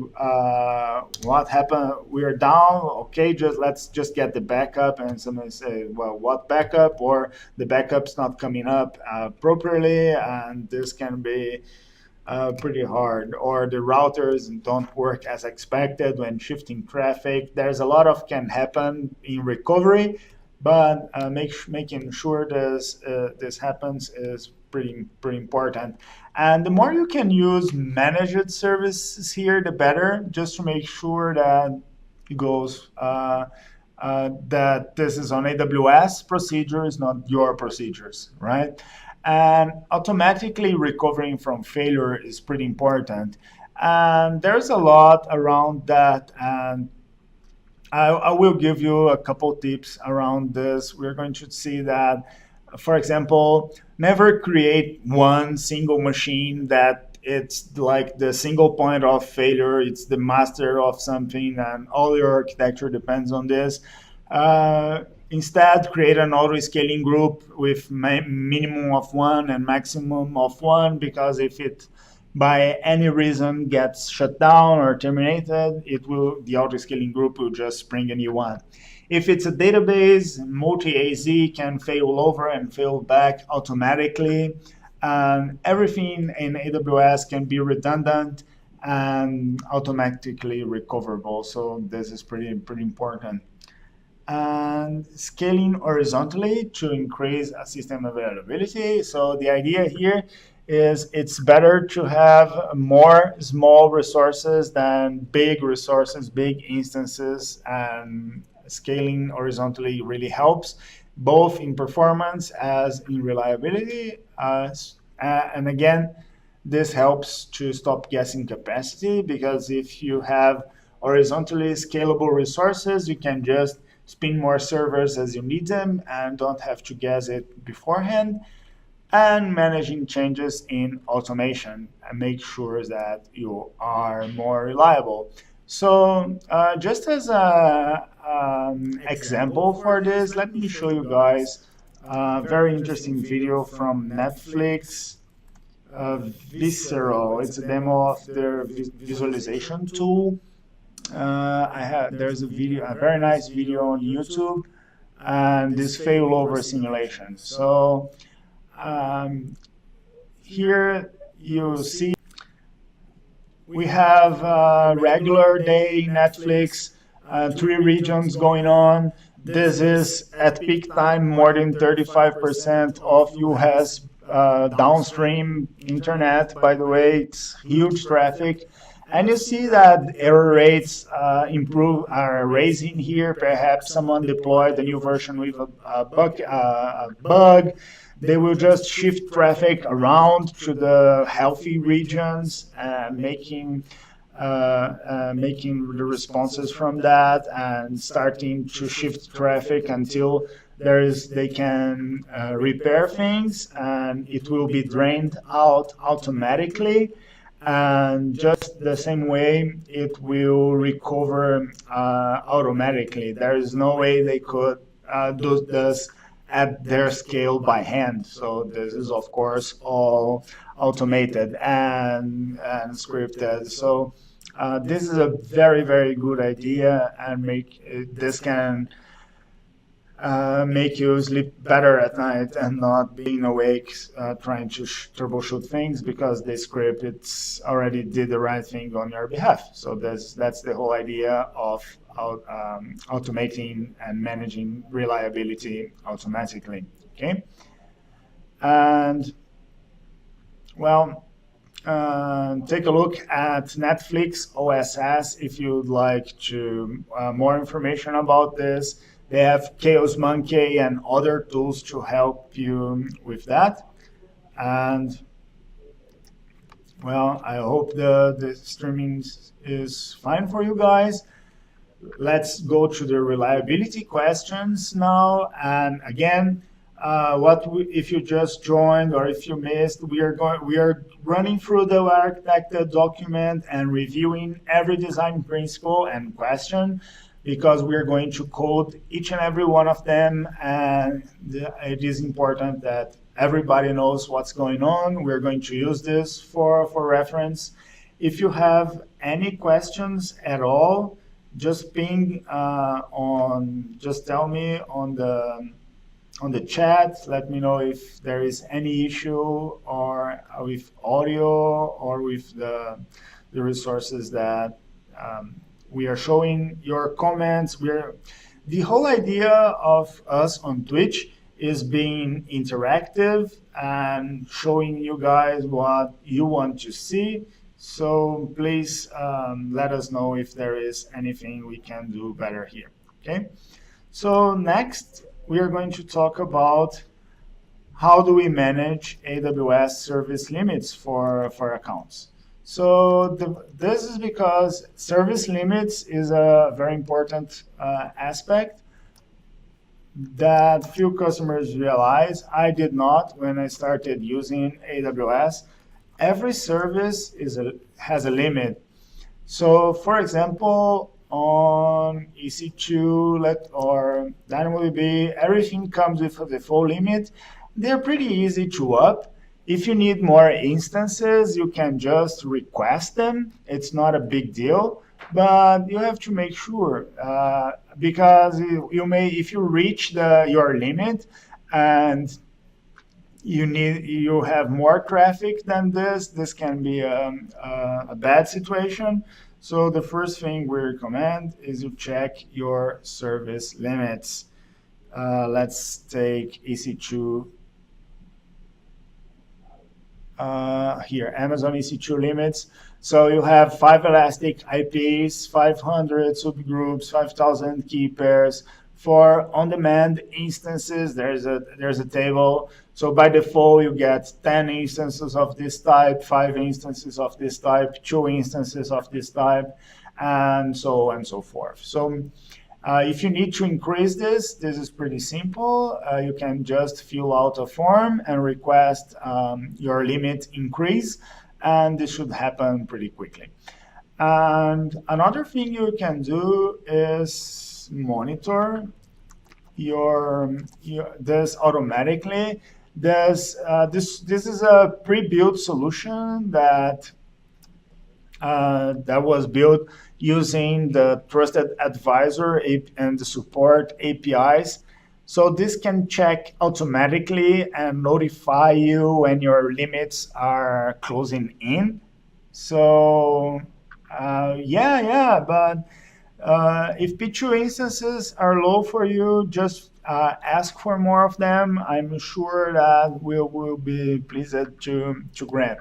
what happened? We're down. Okay, let's just get the backup. And someone say, well, what backup? Or the backup's not coming up properly, and this can be pretty hard. Or the routers don't work as expected when shifting traffic. There's a lot of can happen in recovery, but making sure this happens is pretty important. And the more you can use managed services here, the better, just to make sure that it goes that this is on AWS procedures, not your procedures, right? And automatically recovering from failure is pretty important. And there's a lot around that, and I will give you a couple tips around this. We're going to see that, for example, never create one single machine that it's like the single point of failure. It's the master of something, and all your architecture depends on this. Instead, create an auto-scaling group with minimum of one and maximum of one, because if it by any reason gets shut down or terminated, the auto-scaling group will just bring a new one. If it's a database, multi-AZ can fail over and fail back automatically. Everything in AWS can be redundant and automatically recoverable. So this is pretty important. And scaling horizontally to increase system availability. So the idea here is it's better to have more small resources than big resources, big instances, and scaling horizontally really helps, both in performance as in reliability. And again, this helps to stop guessing capacity, because if you have horizontally scalable resources, you can just spin more servers as you need them and don't have to guess it beforehand. and managing changes in automation and make sure that you are more reliable. So just as an example for this, let me show you guys a very interesting video from Netflix, Visceral. It's a demo of their visualization tool. There's a very nice video on YouTube, and this failover simulation. So here you see we have regular day Netflix, 3 regions going on. This is at peak time, more than 35% of US downstream internet. By the way, it's huge traffic. And you see that error rates are raising here. Perhaps someone deployed a new version with a bug. They will just shift traffic around to the healthy regions, making the responses from that and starting to shift traffic until they can repair things, and it will be drained out automatically. And just the same way, it will recover automatically. There is no way they could do this at their scale by hand. So this is, of course, all automated and scripted. So this is a very, very good idea, and this can make you sleep better at night and not being awake trying to troubleshoot things, because the script already did the right thing on your behalf. So that's the whole idea of automating and managing reliability automatically. Okay, and well, take a look at Netflix OSS if you'd like to more information about this. They have Chaos Monkey and other tools to help you with that. And well, I hope the streaming is fine for you guys. Let's go to the reliability questions now. And again, if you just joined or if you missed, we are running through the architected document and reviewing every design principle and question, because we are going to code each and every one of them, and it is important that everybody knows what's going on. We're going to use this for reference. If you have any questions at all, just ping just tell me on the chat. Let me know if there is any issue or with audio or with the resources that we are showing. Your comments. The whole idea of us on Twitch is being interactive and showing you guys what you want to see. So please let us know if there is anything we can do better here. Okay. So next we are going to talk about how do we manage AWS service limits for accounts. So this is because service limits is a very important aspect that few customers realize. I did not when I started using AWS. Every service has a limit. So for example, on EC2 or DynamoDB, everything comes with a default limit. They're pretty easy to up. If you need more instances, you can just request them. It's not a big deal, but you have to make sure because if you reach your limit and you have more traffic than this can be a bad situation. So the first thing we recommend is you check your service limits. Let's take EC2. Here, Amazon EC2 limits. So you have 5 elastic IPs, 500 subgroups, 5,000 key pairs. For on-demand instances, there's a table. So by default, you get 10 instances of this type, 5 instances of this type, 2 instances of this type, and so on and so forth. So If you need to increase this is pretty simple. You can just fill out a form and request your limit increase, and this should happen pretty quickly. And another thing you can do is monitor this automatically. This is a pre-built solution that was built using the Trusted Advisor and the support APIs. So this can check automatically and notify you when your limits are closing in. So but if P2 instances are low for you, just ask for more of them. I'm sure that we will be pleased to grant.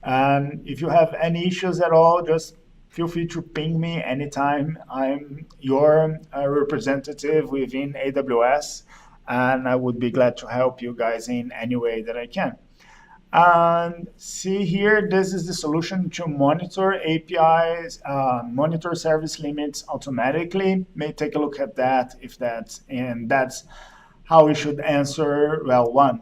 And if you have any issues at all, just feel free to ping me anytime. I'm your representative within AWS, and I would be glad to help you guys in any way that I can. And see here, this is the solution to monitor APIs, monitor service limits automatically. May take a look at that that's how we should answer well 1.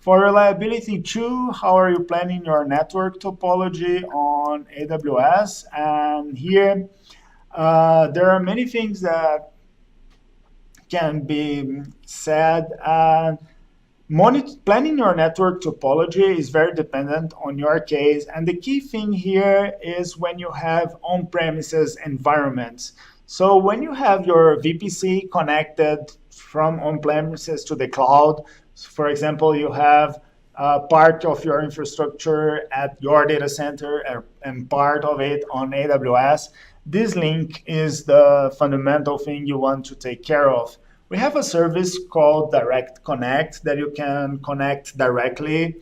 For reliability 2, how are you planning your network topology on AWS? And here, there are many things that can be said. Planning your network topology is very dependent on your case. And the key thing here is when you have on-premises environments. So when you have your VPC connected from on-premises to the cloud, for example, you have part of your infrastructure at your data center and part of it on AWS. This link is the fundamental thing you want to take care of. We have a service called Direct Connect that you can connect directly,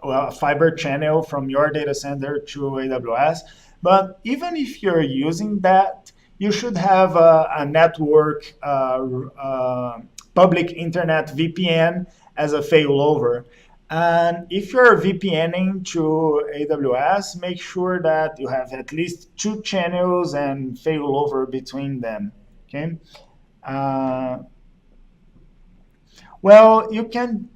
a fiber channel from your data center to AWS. But even if you're using that, you should have a network, public internet VPN as a failover. And if you're VPNing to AWS, make sure that you have at least 2 channels and failover between them. Okay. Well, you can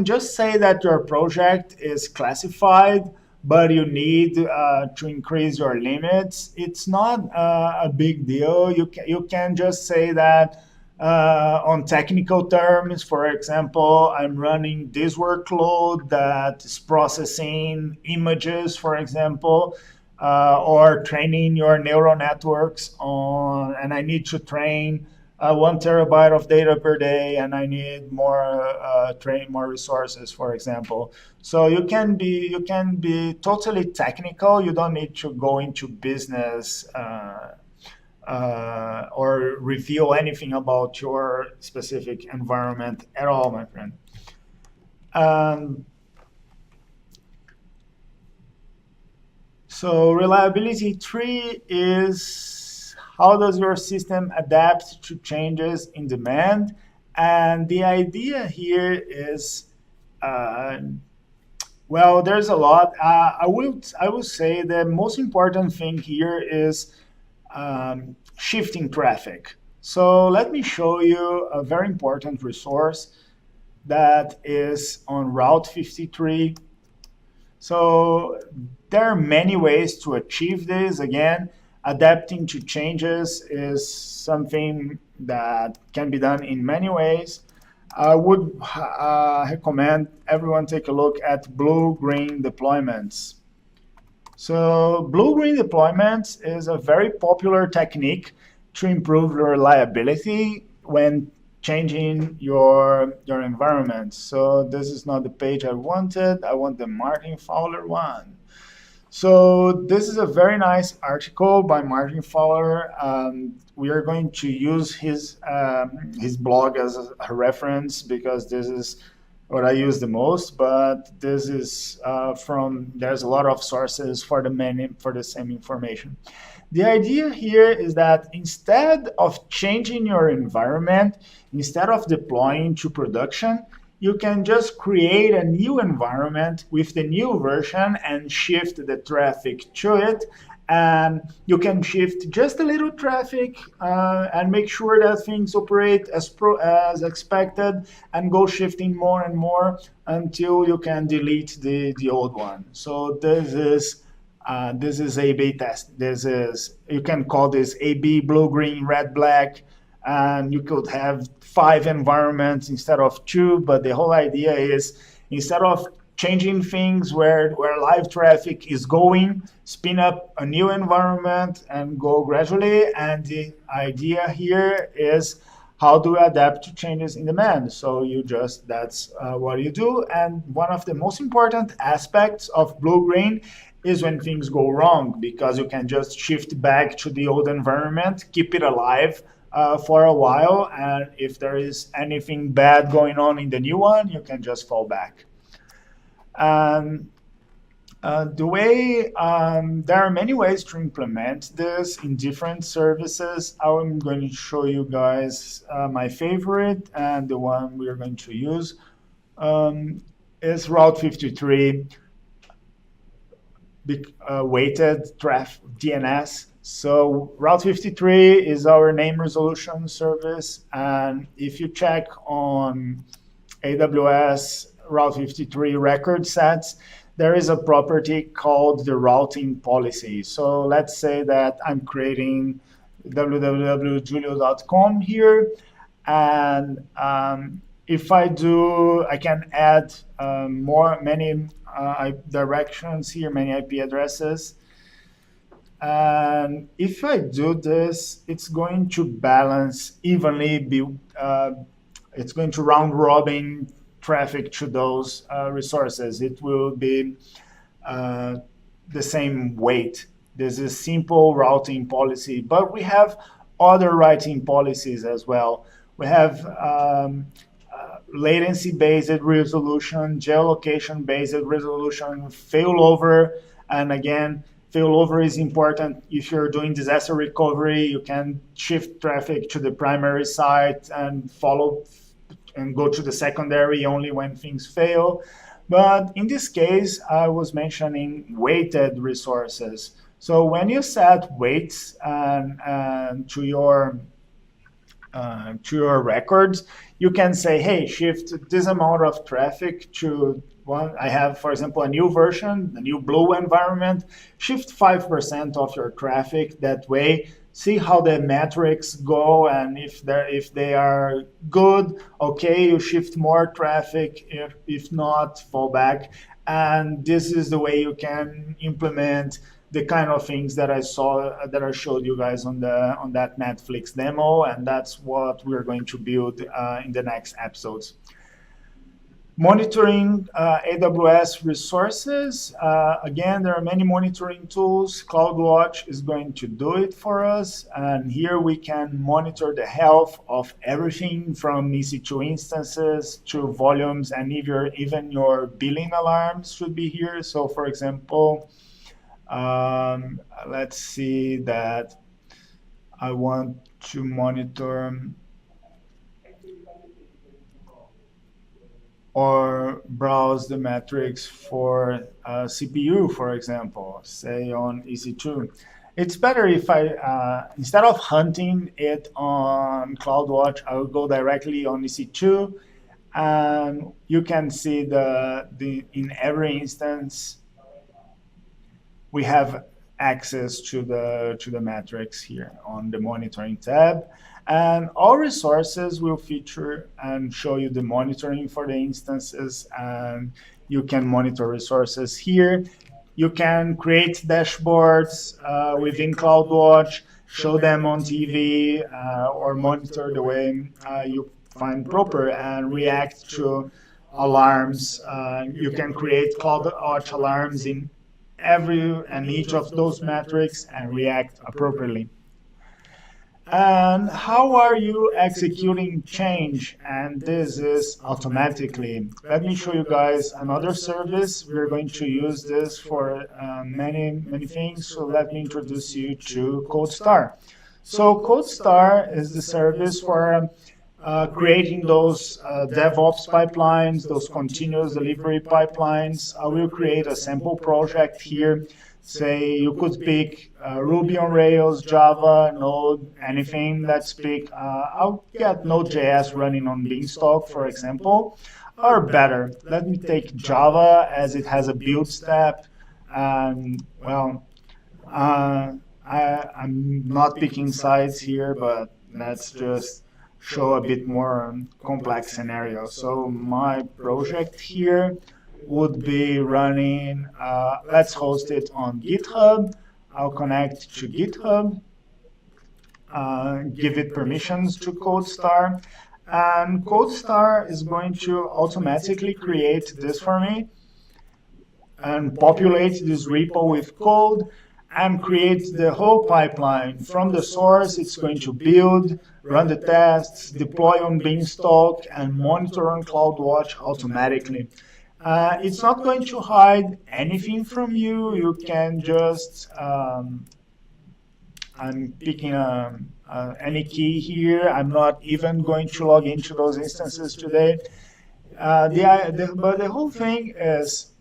just say that your project is classified, but you need to increase your limits. It's not a big deal. You can just say that on technical terms. For example, I'm running this workload that is processing images, for example, or training your neural networks and I need to train 1 terabyte of data per day, and I need more resources, for example. So you can be totally technical. You don't need to go into business or reveal anything about your specific environment at all, my friend. So reliability 3 is, how does your system adapt to changes in demand? And the idea here is, well, there's a lot. I will say the most important thing here is shifting traffic. So let me show you a very important resource that is on Route 53. So there are many ways to achieve this. Again, adapting to changes is something that can be done in many ways. I would recommend everyone take a look at blue-green deployments. So blue-green deployments is a very popular technique to improve reliability when changing your environment. So this is not the page I wanted. I want the Martin Fowler one. So this is a very nice article by Martin Fowler. We are going to use his blog as a reference because this is what I use the most. But this is there's a lot of sources for the same information. The idea here is that instead of changing your environment, instead of deploying to production, you can just create a new environment with the new version and shift the traffic to it. And you can shift just a little traffic and make sure that things operate as expected, and go shifting more and more until you can delete the old one. So this is A/B test. You can call this A/B, blue, green, red, black, and you could have 5 environments instead of 2. But the whole idea is, instead of changing things where live traffic is going, spin up a new environment and go gradually. And the idea here is, how do you adapt to changes in demand? So that's what you do. And one of the most important aspects of blue-green is when things go wrong, because you can just shift back to the old environment, keep it alive for a while, and if there is anything bad going on in the new one, you can just fall back. There are many ways to implement this in different services. I'm going to show you guys my favorite, and the one we are going to use is Route 53 weighted DNS. So Route 53 is our name resolution service, and if you check on AWS Route 53 record sets, there is a property called the routing policy. So let's say that I'm creating www.julio.com here, and if I can add many directions here, many IP addresses. And if I do this, it's going to balance evenly. It's going to round robin traffic to those resources. It will be the same weight. This is simple routing policy, but we have other routing policies as well. We have latency-based resolution, geolocation-based resolution, failover, and again, failover is important. If you're doing disaster recovery, you can shift traffic to the primary site and go to the secondary only when things fail. But in this case, I was mentioning weighted resources. So when you set weights to your records, you can say, hey, shift this amount of traffic to one. I have, for example, a new version, the new blue environment. Shift 5% of your traffic that way. See how the metrics go, and if they are good, okay, you shift more traffic. If not, fall back. And this is the way you can implement the kind of things that I showed you guys on that Netflix demo, and that's what we're going to build in the next episodes. Monitoring AWS resources. Again, there are many monitoring tools. CloudWatch is going to do it for us. And here we can monitor the health of everything from EC2 instances to volumes, and even your billing alarms should be here. So for example, let's see that I want to monitor or browse the metrics for CPU, for example, say on EC2. It's better if I, instead of hunting it on CloudWatch, I will go directly on EC2, and you can see in every instance we have access to the metrics here on the monitoring tab. And all resources will feature and show you the monitoring for the instances, and you can monitor resources here. You can create dashboards within CloudWatch, show them on TV, or monitor the way you find proper, and react to alarms. You can create CloudWatch alarms in every and each of those metrics and react appropriately. And how are you executing change? And this is automatically. Let me show you guys another service. We're going to use this for many things. So let me introduce you to CodeStar. So CodeStar is the service for creating those DevOps pipelines, those continuous delivery pipelines. I will create a sample project here say you could pick Ruby on Rails, Java, Node, anything. Let's pick, I'll get Node.js running on Beanstalk, for example. Or better, let me take Java as it has a build step. And well, I'm not picking sides here, but let's just show a bit more complex scenario. So my project here would be running, let's host it on GitHub. I'll connect to GitHub, give it permissions to CodeStar. And CodeStar is going to automatically create this for me and populate this repo with code and create the whole pipeline. From the source, it's going to build, run the tests, deploy on Beanstalk, and monitor on CloudWatch automatically. It's not going to hide anything from you. You can just, I'm picking any key here. I'm not even going to log into those instances today. But the whole thing is,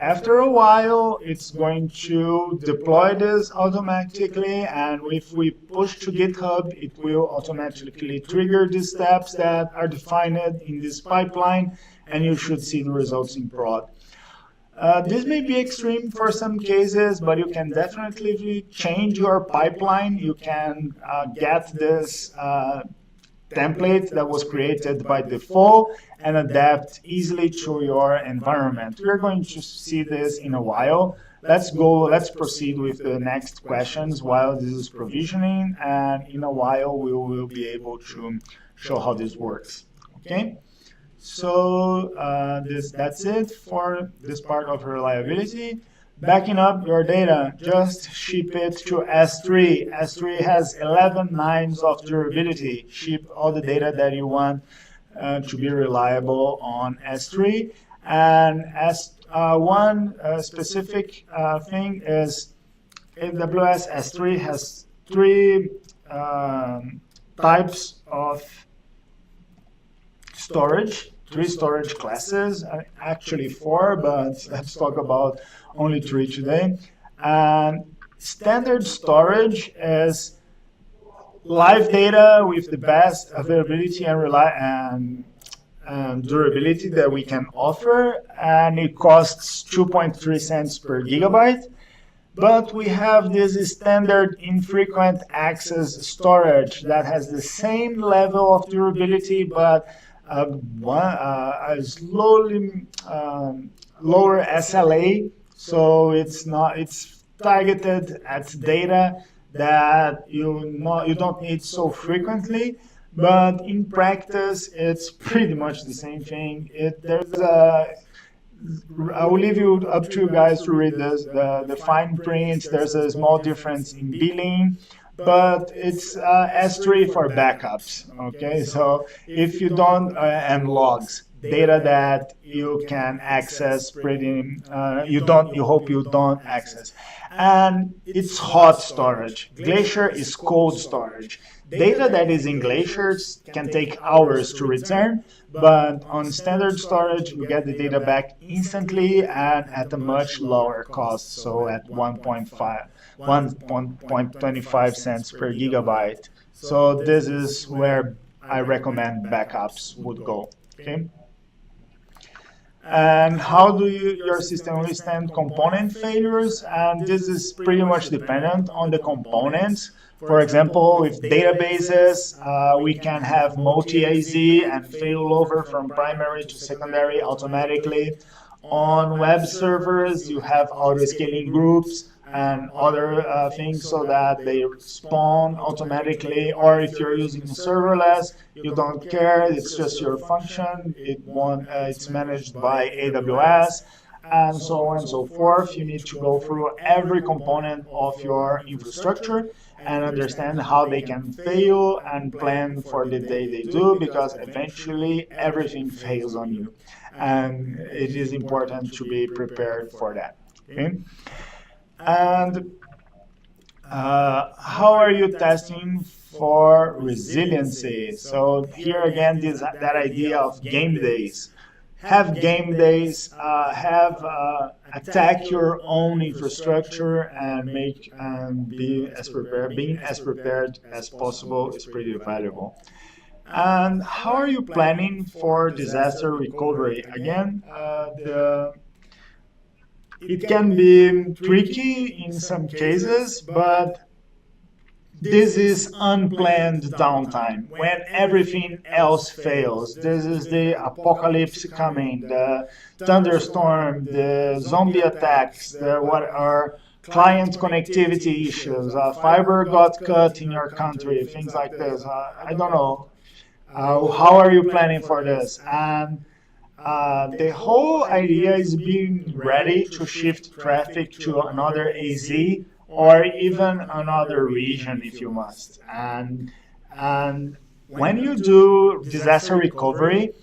after a while, it's going to deploy this automatically, and if we push to GitHub, it will automatically trigger the steps that are defined in this pipeline, and you should see the results in prod. This may be extreme for some cases, but you can definitely change your pipeline. You can get this template that was created by default and adapt easily to your environment. We're going to see this in a while. Let's proceed with the next questions while this is provisioning, and in a while we will be able to show how this works. Okay? So that's it for this part of reliability. Backing up your data, just ship it to S3. S3 has 11 nines of durability. Ship all the data that you want to be reliable on S3. And one specific thing is AWS S3 has three types of storage. 3 storage classes, actually 4, but let's talk about only 3 today. And standard storage is live data with the best availability and durability that we can offer, and it costs 2.3 cents per gigabyte. But we have this standard infrequent access storage that has the same level of durability, but a slowly lower SLA, so it's targeted at data that you don't need so frequently, but in practice it's pretty much the same thing. I will leave you up to you guys to read this, the fine print. There's a small difference in billing, but it's S3 for backups. Okay, so if you don't, and logs, data that you can access you hope you don't access. And it's hot storage. Glacier is cold storage. Data that is in Glaciers can take hours to return, but on standard storage, you get the data back instantly and at a much lower cost, so at 1.25 cents per gigabyte. So this is where I recommend backups would go. Okay. And how do your system withstand component failures? And this is pretty much dependent on the components. For example, with databases, we can have multi-AZ and failover from primary to secondary automatically. On web servers, you have auto-scaling groups and other things so that they spawn automatically. Or if you're using serverless, you don't care, it's just your function. It's managed by AWS, and so on and so forth. You need to go through every component of your infrastructure and understand how they can fail and plan for the day they do, because eventually everything fails on you. And it is important to be prepared for that. Okay? And how are you testing for resiliency? So here again, that idea of game days. have game days, attack your own infrastructure, and being as prepared as possible is pretty valuable. And how are you planning for disaster recovery? Again, it can be tricky in some cases, but this is unplanned downtime when everything else fails. This is the apocalypse coming, the thunderstorm, the zombie attacks, what are client connectivity issues, fiber got cut in your country, things like this. I don't know. How are you planning for this? And the whole idea is being ready to shift traffic to another AZ or even another region if you must. And when you do disaster recovery,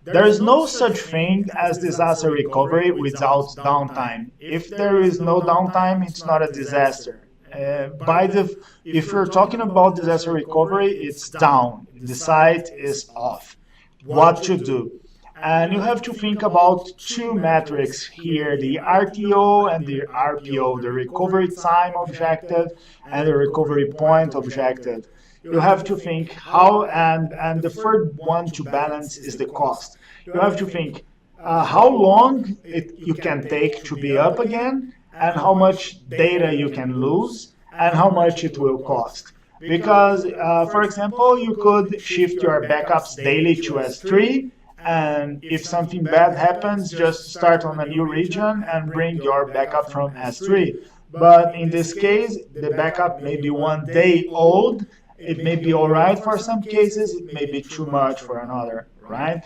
there is no such thing as disaster recovery without downtime. If there is no downtime, it's not a disaster. If you're talking about disaster recovery, it's down. The site is off. What to do? And you have to think about two metrics here, the RTO and the RPO, the recovery time objective and the recovery point objective. You have to think how, and the third one to balance is the cost. You have to think how long you can take to be up again, and how much data you can lose, and how much it will cost. Because, for example, you could shift your backups daily to S3, and if something bad happens, just start on a new region and bring your backup from S3. But in this case, the backup may be 1 day old. It may be all right for some cases. It may be too much for another, right?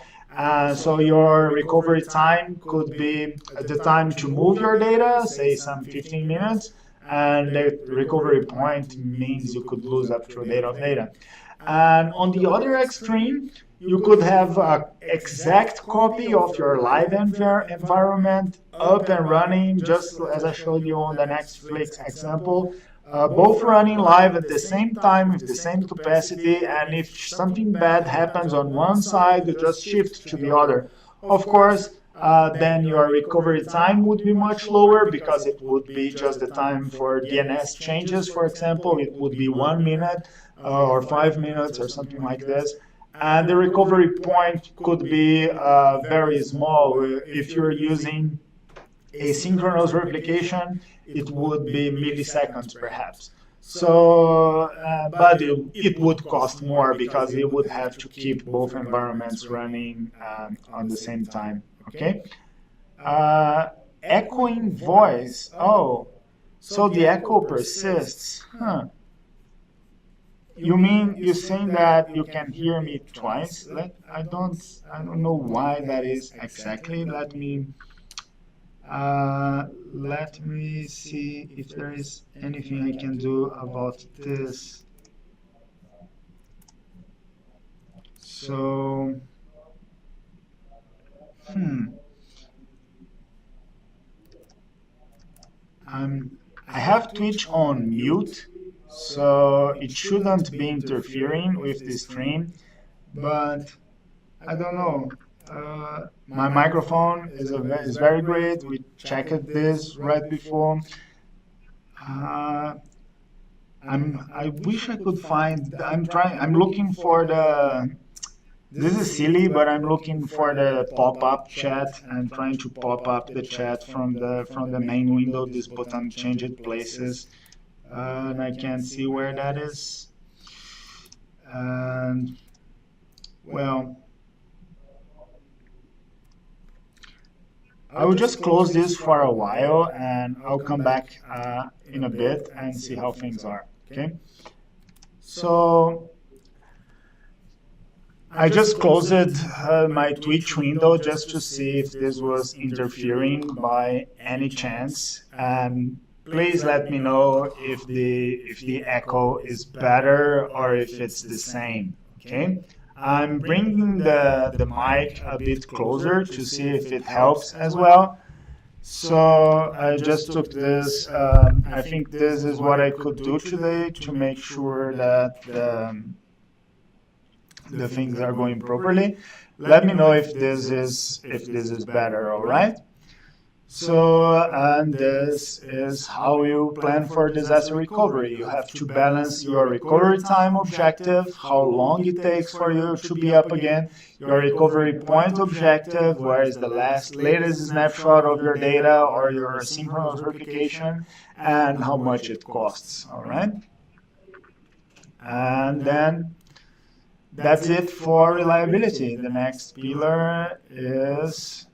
So your recovery time could be the time to move your data, say some 15 minutes, and the recovery point means you could lose up to a day of data. And on the other extreme, you could have an exact copy of your live environment up and running, just as I showed you on the Netflix example, both running live at the same time with the same capacity, and if something bad happens on one side, you just shift to the other. Of course, then your recovery time would be much lower because it would be just the time for DNS changes, for example. It would be 1 minute or 5 minutes or something like this. And the recovery point could be very small. If you're using asynchronous replication, it would be milliseconds perhaps. So, but it would cost more because you would have to keep both environments running on the same time. Okay. Echoing voice. Oh, so the echo persists. Huh. You're saying that you can hear me twice? I don't know why that is exactly. Let me see if there is anything I can do about this. So, I have Twitch on mute, so it shouldn't be interfering with the stream, but I don't know. My microphone is very great. We checked this right before. I wish I could find. I'm looking for the. This is silly, but I'm looking for the pop-up chat. I'm trying to pop up the chat from the main window. This button changed places, and I can't see where that is. And well, I will just close this for a while, and I'll come back in a bit and see how things are. Okay. So I just closed my Twitch window just to see if this was interfering by any chance. And please let me know if the echo is better or if it's the same. Okay. I'm bringing the mic a bit closer to see if it helps as well. So I just took this. I think this is what I could do today to make sure that the things are going properly. Let me know if this is better, all right? So, and this is how you plan for disaster recovery. You have to balance your recovery time objective, how long it takes for you to be up again, your recovery point objective, where is the latest snapshot of your data or your synchronous replication, and how much it costs, all right? And then that's it for reliability. The next pillar is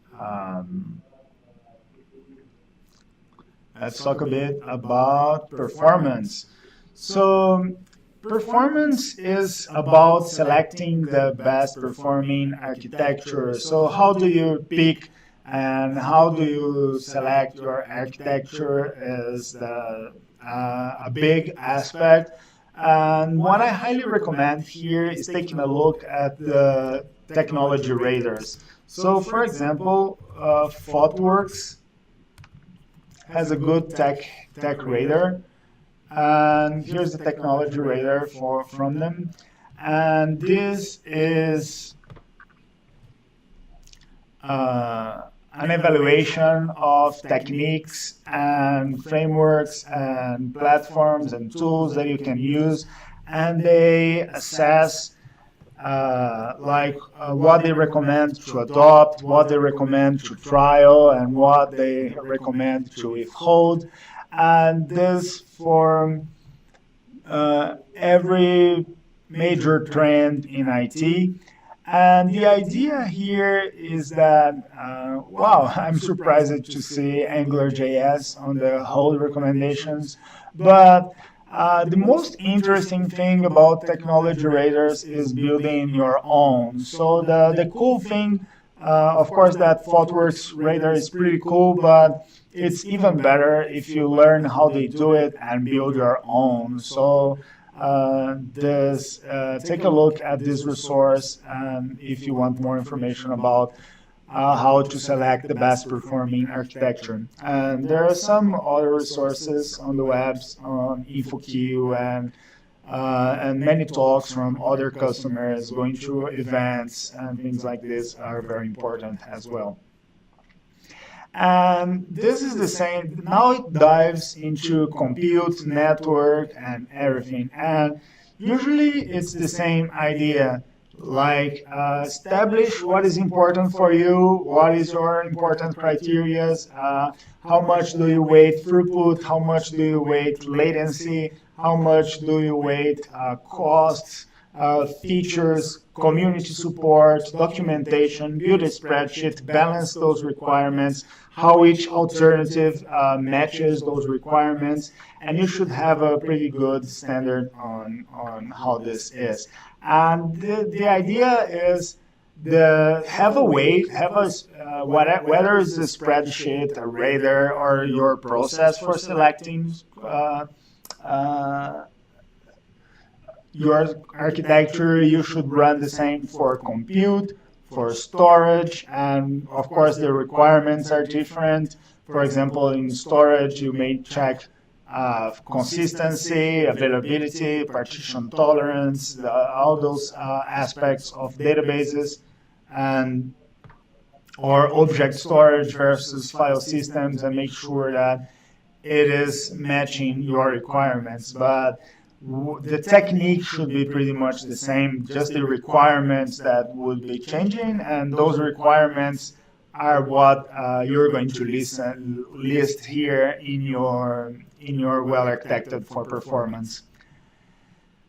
let's talk a bit about performance. So performance is about selecting the best performing architecture. So how do you pick and how do you select your architecture is a big aspect. And what I highly recommend here is taking a look at the technology raters. So for example, ThoughtWorks has a good tech radar, and here's the technology radar from them, and this is an evaluation of techniques and frameworks and platforms and tools that you can use, and they assess what they recommend to adopt, what they recommend to trial, and what they recommend to withhold. And this for every major trend in IT. And the idea here is that, wow, I'm surprised to see AngularJS on the whole recommendations, but the most interesting thing about technology radars is building your own. So the cool thing, of course, that ThoughtWorks radar is pretty cool, but it's even better if you learn how they do it and build your own. So take a look at this resource if you want more information about how to select the best performing architecture. And there are some other resources on the webs on InfoQ and many talks from other customers going through events and things like this are very important as well. And this is the same. Now it dives into compute, network, and everything. And usually it's the same idea. Like establish what is important for you, what is your important criteria, how much do you weight throughput, how much do you weight latency, how much do you weight costs, features, community support, documentation, build a spreadsheet, balance those requirements, how each alternative matches those requirements, and you should have a pretty good standard on how this is. And the idea is have a weight, whether it's a spreadsheet, a radar, or your process for selecting your architecture. You should run the same for compute, for storage, and of course the requirements are different. For example, in storage, you may check consistency, availability, partition tolerance, all those aspects of databases, or object storage versus file systems, and make sure that it is matching your requirements. But the technique should be pretty much the same, just the requirements that would be changing, and those requirements are what you're going to list here in your well architected for performance.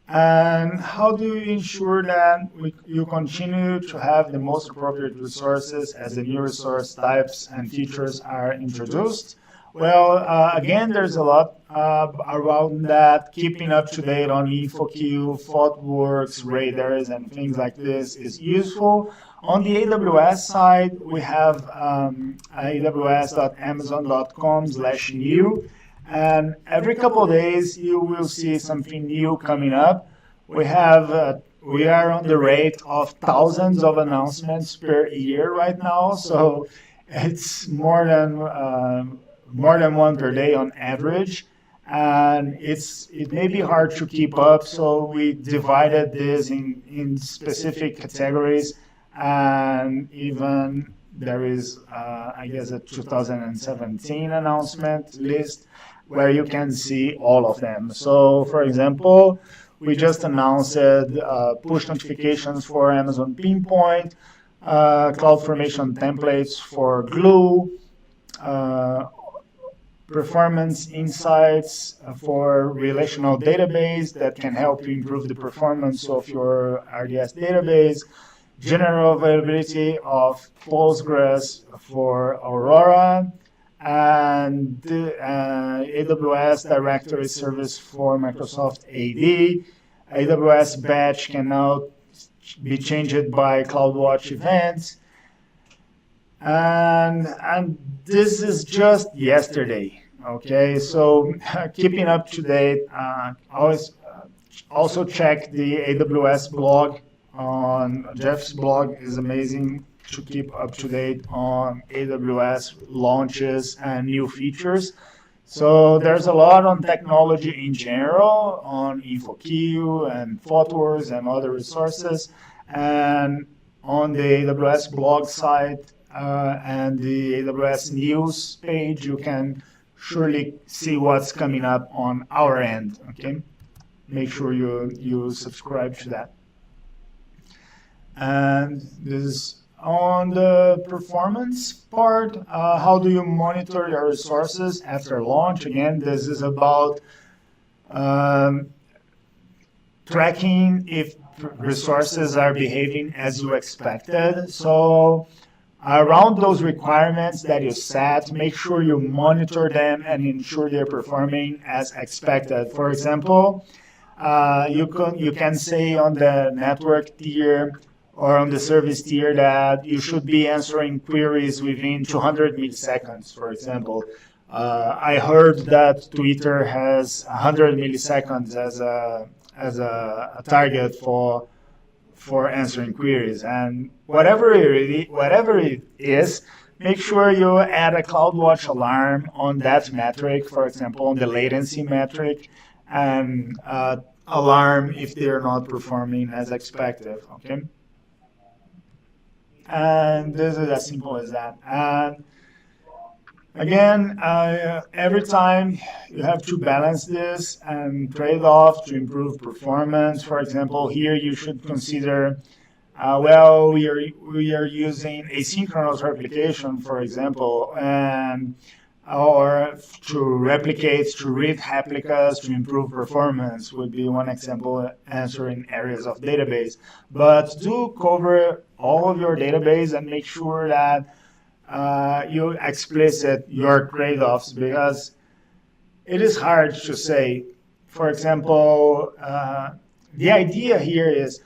And how do you ensure that you continue to have the most appropriate resources as the new resource types and features are introduced? Well, again, there's a lot around that. Keeping up to date on InfoQ, ThoughtWorks, radars, and things like this is useful. On the AWS side, we have aws.amazon.com/new. And every couple of days, you will see something new coming up. We are on the rate of thousands of announcements per year right now, so it's more than one per day on average. and it may be hard to keep up, so we divided this in specific categories, and even there is, I guess, a 2017 announcement list where you can see all of them. So, for example, we just announced push notifications for Amazon Pinpoint, CloudFormation templates for Glue, performance insights for relational database that can help you improve the performance of your RDS database, general availability of Postgres for Aurora, and AWS Directory Service for Microsoft AD. AWS Batch can now be changed by CloudWatch events. And this is just yesterday, okay? So keeping up to date, always also check the AWS blog. On Jeff's blog is amazing to keep up to date on AWS launches and new features. So there's a lot on technology in general, on InfoQ and Photos and other resources. And on the AWS blog site and the AWS news page, you can surely see what's coming up on our end, okay? Make sure you subscribe to that. And this is on the performance part. How do you monitor your resources after launch? Again, this is about tracking if resources are behaving as you expected. So around those requirements that you set, make sure you monitor them and ensure they're performing as expected. For example, you can say on the network tier or on the service tier that you should be answering queries within 200 milliseconds, for example. I heard that Twitter has 100 milliseconds as a target for answering queries. And whatever it is, make sure you add a CloudWatch alarm on that metric, for example, on the latency metric, and alarm if they're not performing as expected, okay? And this is as simple as that. And again, every time you have to balance this and trade off to improve performance. For example, here you should consider, well, we are using asynchronous replication, for example, and or to replicate, to read replicas to improve performance would be one example, answering areas of database. But do cover all of your database and make sure that you explicit your trade-offs, because it is hard to say. For example, the idea here is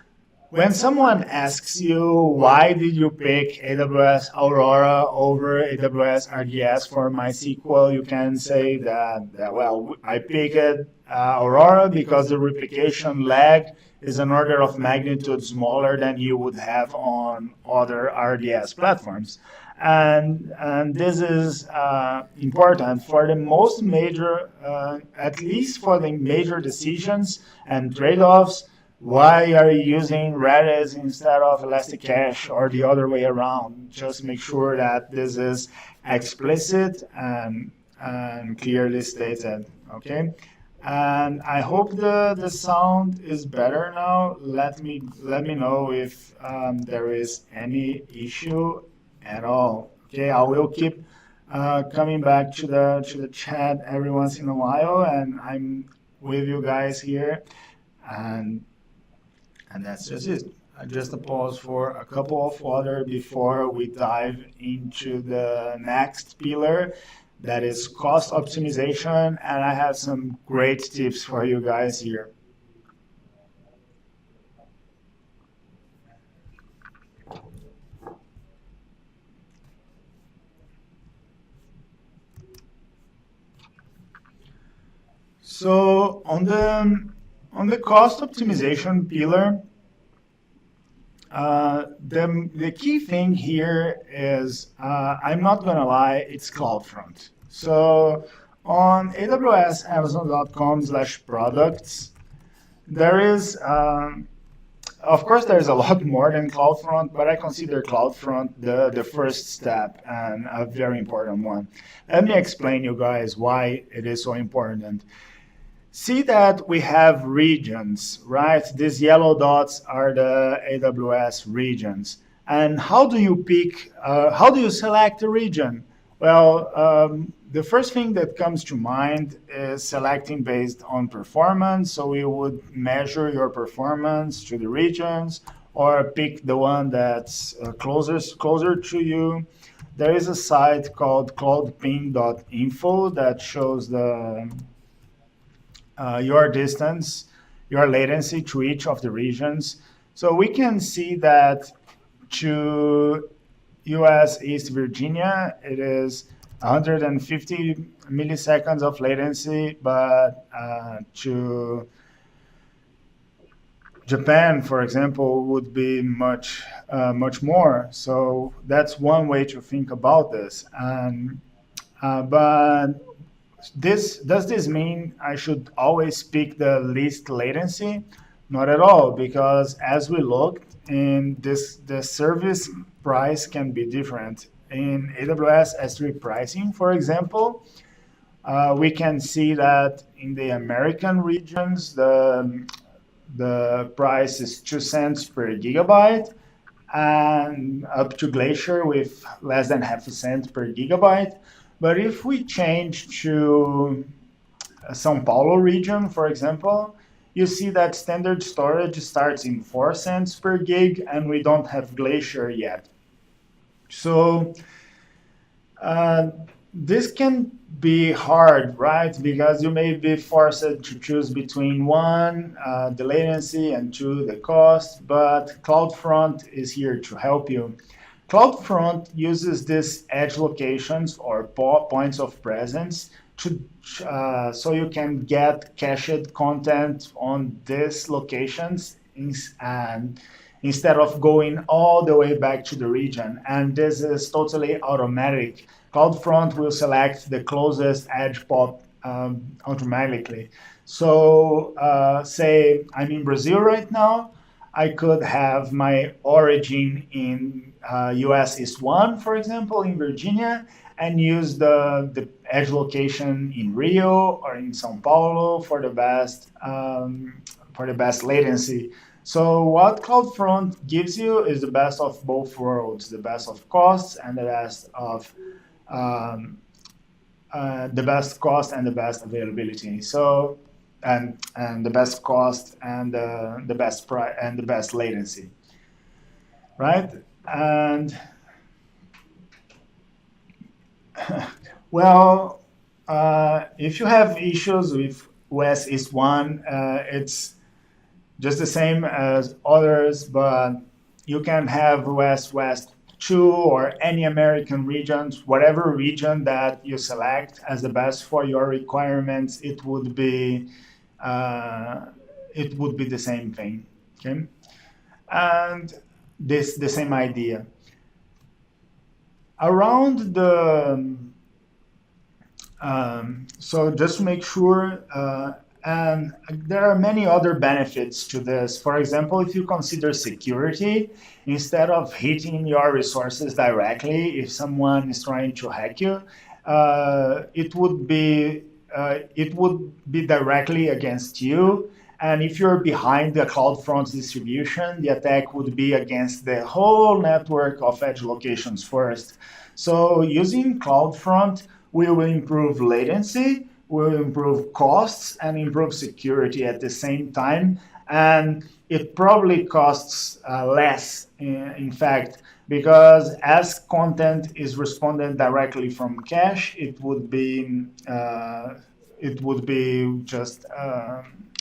when someone asks you, why did you pick AWS Aurora over AWS RDS for MySQL, you can say that well, I picked Aurora because the replication lag is an order of magnitude smaller than you would have on other RDS platforms. And this is important for the most major, at least for the major decisions and trade-offs. Why are you using Redis instead of Elasticache or the other way around? Just make sure that this is explicit and clearly stated, okay? And I hope the sound is better now. Let me know if there is any issue at all. Okay, I will keep coming back to the chat every once in a while, and I'm with you guys here, and that's just it. Just a pause for a couple of water before we dive into the next pillar, that is cost optimization, and I have some great tips for you guys here. So on the cost optimization pillar, the key thing here is, I'm not gonna lie, it's CloudFront. So On AWS Amazon.com/products, there is, of course, there's a lot more than CloudFront, but I consider CloudFront the first step and a very important one. Let me explain you guys why it is so important. See that we have regions, right? These yellow dots are the AWS regions. And how do you select a region? Well, the first thing that comes to mind is selecting based on performance. So you would measure your performance to the regions or pick the one that's closer to you. There is a site called cloudping.info that shows your distance, your latency to each of the regions. So we can see that to US East Virginia, it is 150 milliseconds of latency, but to Japan, for example, would be much more. So that's one way to think about this. But does this mean I should always pick the least latency? Not at all, because as we looked in this, the service price can be different. In AWS S3 pricing, for example, we can see that in the American regions, the price is 2 cents per gigabyte, and up to Glacier with less than half a cent per gigabyte. But if we change to São Paulo region, for example, you see that standard storage starts in 4 cents per gig, and we don't have Glacier yet. So this can be hard, right? Because you may be forced to choose between one, the latency, and two, the cost, but CloudFront is here to help you. CloudFront uses these edge locations or points of presence so you can get cached content on these locations and instead of going all the way back to the region. And this is totally automatic. CloudFront will select the closest edge pop automatically. So say I'm in Brazil right now, I could have my origin in US East 1, for example, in Virginia, and use the edge location in Rio or in São Paulo for the best latency. So what CloudFront gives you is the best of both worlds, the best of costs and the best of the best availability. So and the best cost and the best price and the best latency, right? And well, if you have issues with West East 1, it's just the same as others, but you can have West 2 or any American regions, whatever region that you select as the best for your requirements, it would be the same thing, okay? And the same idea. Around the, so just to make sure, and there are many other benefits to this. For example, if you consider security, instead of hitting your resources directly, if someone is trying to hack you, it would be directly against you. And if you're behind the CloudFront distribution, the attack would be against the whole network of edge locations first. So using CloudFront will improve latency, will improve costs, and improve security at the same time. And it probably costs less, in fact, because as content is responded directly from cache, it would be just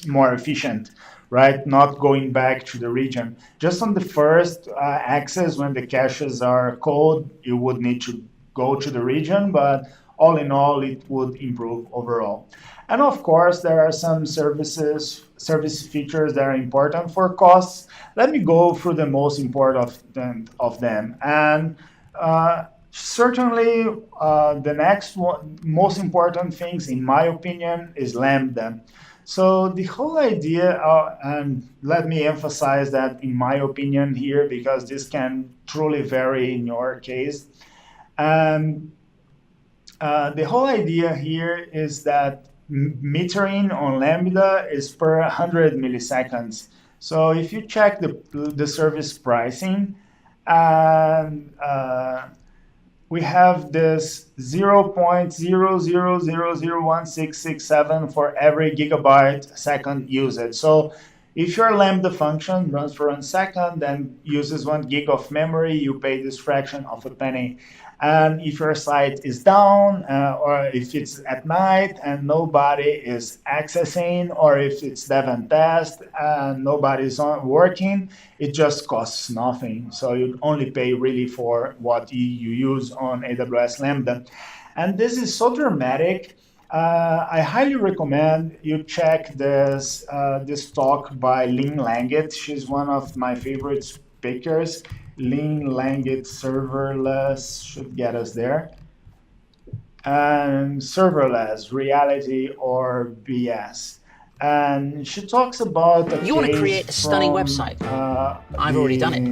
more efficient, right? Not going back to the region. Just on the first access, when the caches are cold, you would need to go to the region, but all in all, it would improve overall. And of course, there are some service features that are important for costs. Let me go through the most important of them. And Certainly, the next one, most important things, in my opinion, is Lambda. So the whole idea, and let me emphasize that in my opinion here, because this can truly vary in your case. Um, the whole idea here is that metering on Lambda is per 100 milliseconds. So if you check the service pricing, and we have this 0.00001667 for every gigabyte second usage. So if your Lambda function runs for 1 second, then uses 1 gig of memory, you pay this fraction of a penny. And if your site is down, or if it's at night and nobody is accessing, or if it's dev and test and nobody's working, it just costs nothing. So you only pay really for what you use on AWS Lambda. And this is so dramatic. I highly recommend you check this talk by Lynn Langit. She's one of my favorite speakers. Lynn Langit serverless should get us there. And serverless, reality or BS. And she talks about you want to create a stunning website. I've already done it.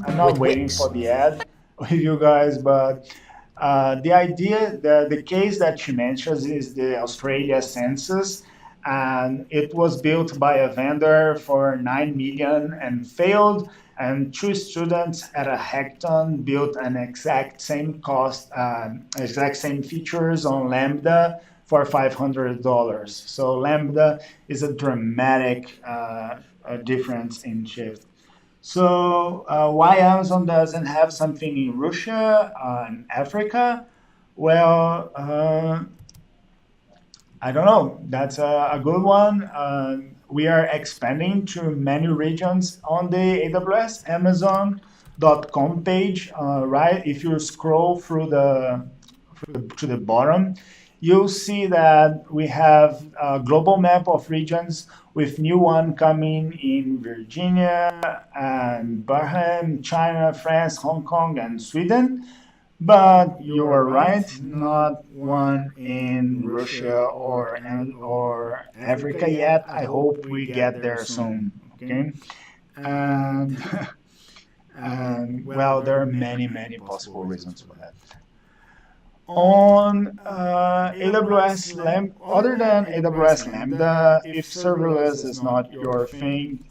I'm not waiting for the ad with you guys, but the idea, the case that she mentions is the Australia census, and it was built by a vendor for 9 million and failed. And 2 students at a hackathon built an exact same exact same features on Lambda for $500. So Lambda is a dramatic difference in shift. So why Amazon doesn't have something in Russia and Africa? Well, I don't know. That's a good one. We are expanding to many regions on the AWS Amazon.com page. Right, if you scroll through to the bottom, you'll see that we have a global map of regions with new one coming in Virginia and Bahrain, China, France, Hong Kong, and Sweden. But you are right, not one in Russia or Africa yet. I hope we get there soon. Okay, and well, there are many possible reasons for that. On AWS Lambda, other than AWS Lambda, if serverless is not your thing,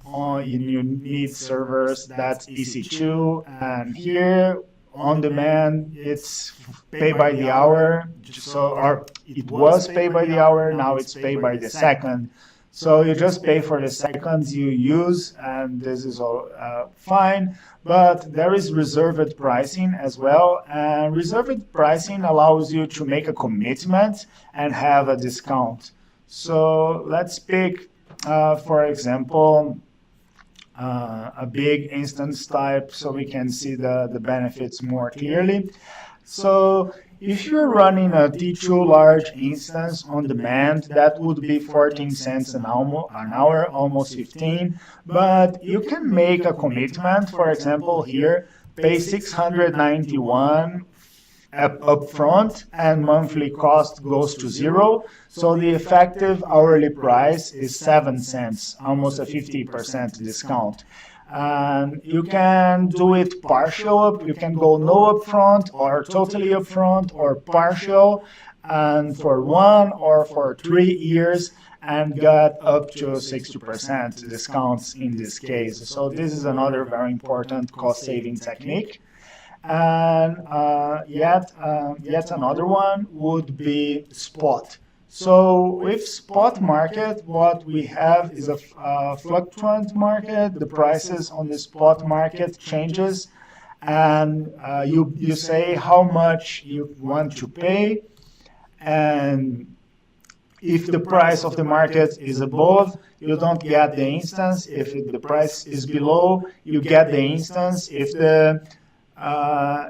you need servers, that's EC2, and here on demand, it's pay by the hour. Or it was pay by the hour, now it's pay by the second. So you just pay for the seconds you use, and this is all fine. But there is reserved pricing as well. And reserved pricing allows you to make a commitment and have a discount. So let's pick, for example, a big instance type so we can see the benefits more clearly. So if you're running a T2 large instance on demand, that would be 14 cents an hour, almost 15. But you can make a commitment, for example, here, pay 691 upfront, and monthly cost goes to 0. So the effective hourly price is 7 cents, almost a 50% discount. And you can do it partial. You can go no upfront or totally upfront or partial, and for 1 or for 3 years, and get up to 60% discounts in this case. So this is another very important cost-saving technique. And yet another one would be spot. So with spot market, what we have is a fluctuant market. The prices on the spot market changes, and you say how much you want to pay, and if the price of the market is above, you don't get the instance. If the price is below, you get the instance. If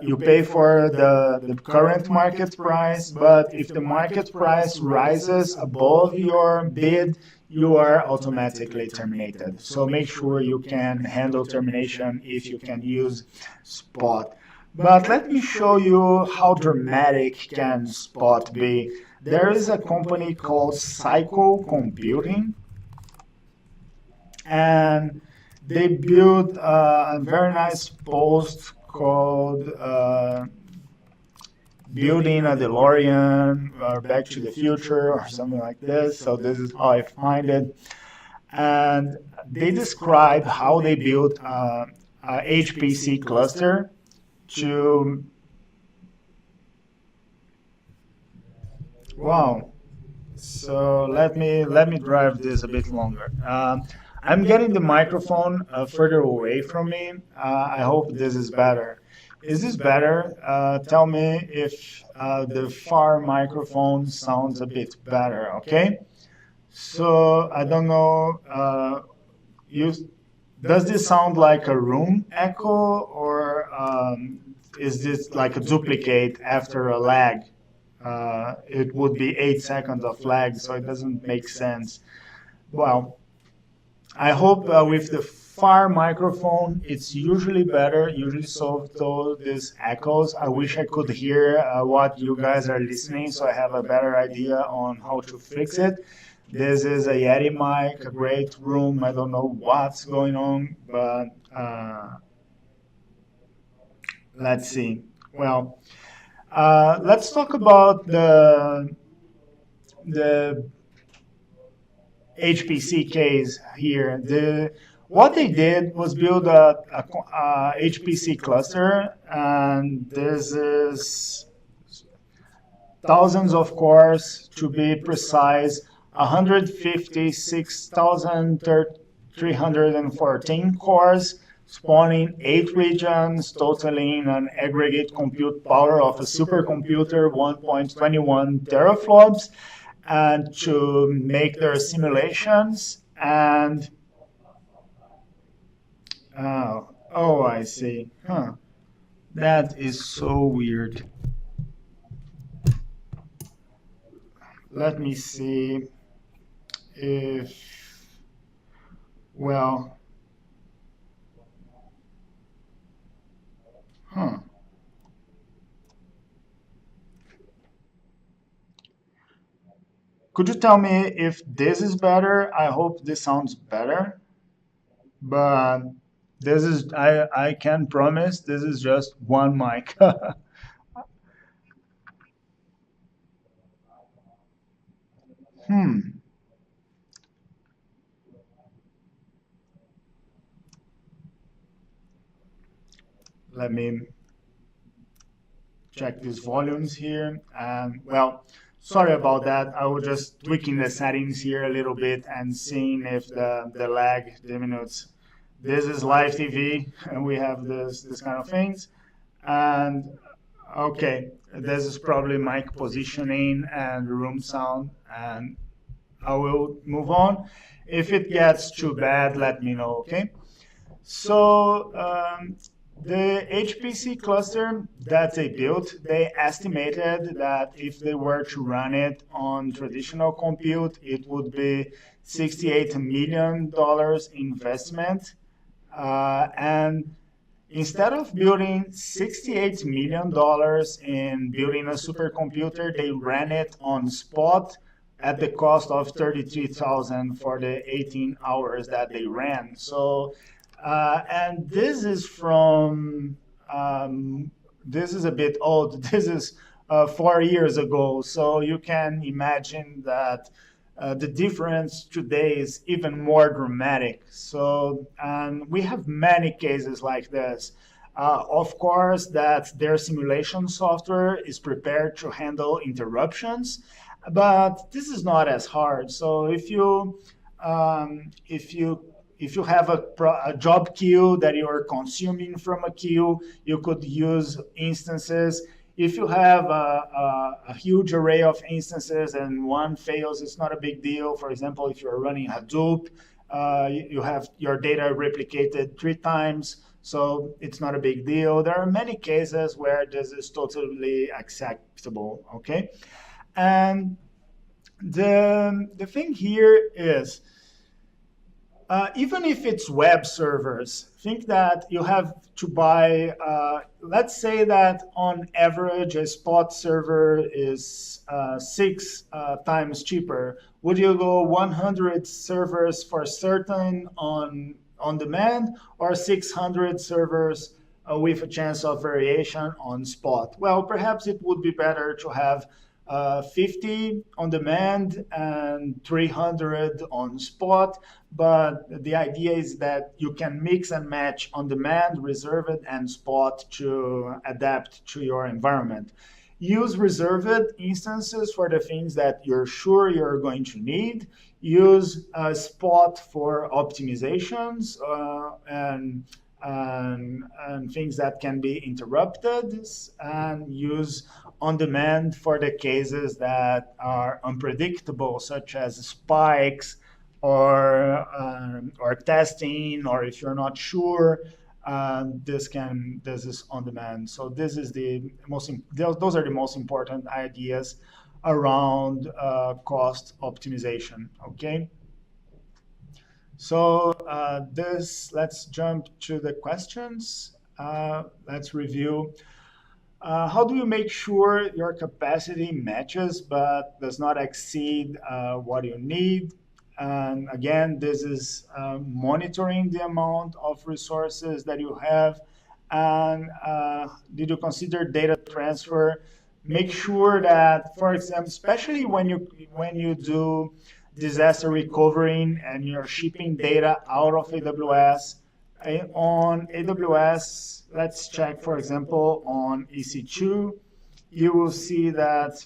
you pay for the current market price, but if the market price rises above your bid, you are automatically terminated. So make sure you can handle termination if you can use spot. But let me show you how dramatic can Spot be. There is a company called Cycle Computing, and they built a very nice post called Building a DeLorean or Back to the Future or something like this. So this is how I find it. And they describe how they built a HPC cluster to, wow. So let me drive this a bit longer. I'm getting the microphone further away from me. I hope this is better. Is this better? Tell me if the far microphone sounds a bit better, okay? So I don't know, does this sound like a room echo, or is this like a duplicate after a lag? It would be 8 seconds of lag, so it doesn't make sense. Well, I hope with the far microphone, it's usually better, usually solve these echoes. I wish I could hear what you guys are listening, so I have a better idea on how to fix it. This is a Yeti mic, a great room. I don't know what's going on, but let's see. Well, let's talk about the HPC case here. What they did was build a HPC cluster, and this is thousands of cores, to be precise, 156,314 cores, spawning 8 regions, totaling an aggregate compute power of a supercomputer 1.21 teraflops, and to make their simulations. And oh, I see. That is so weird. Let me see if, well, Could you tell me if this is better? I hope this sounds better, but this is, I can promise this is just one mic. Let me check these volumes here. And well, sorry about that. I was just tweaking the settings here a little bit and seeing if the lag diminishes. This is live TV, and we have this kind of things. And okay, this is probably mic positioning and room sound, and I will move on. If it gets too bad, let me know, okay? So the HPC cluster that they built, they estimated that if they were to run it on traditional compute, it would be $68 million investment. And instead of building $68 million in building a supercomputer, they ran it on Spot at the cost of $33,000 for the 18 hours that they ran. So, and this is from, this is a bit old. This is 4 years ago. So you can imagine that the difference today is even more dramatic. So, and we have many cases like this. Of course, that their simulation software is prepared to handle interruptions, but this is not as hard. So if you have a job queue that you are consuming from a queue, you could use instances. If you have a huge array of instances and one fails, it's not a big deal. For example, if you're running Hadoop, you have your data replicated 3 times, so it's not a big deal. There are many cases where this is totally acceptable, okay? And the thing here is, Even if it's web servers, think that you have to buy, let's say that on average, a spot server is 6 times cheaper. Would you go 100 servers for certain on demand, or 600 servers with a chance of variation on spot? Well, perhaps it would be better to have 50 on demand and 300 on spot. But the idea is that you can mix and match on demand, reserved, and spot to adapt to your environment. Use reserved instances for the things that you're sure you're going to need. Use spot for optimizations and things that can be interrupted, and use on demand for the cases that are unpredictable, such as spikes or testing, or if you're not sure, this is on demand. So those are the most important ideas around cost optimization. Okay. So let's jump to the questions. Let's review. How do you make sure your capacity matches but does not exceed what you need? And again, this is monitoring the amount of resources that you have. And did you consider data transfer? Make sure that, for example, especially when you do disaster recovering and you're shipping data out of AWS. On AWS, let's check, for example, on EC2, you will see that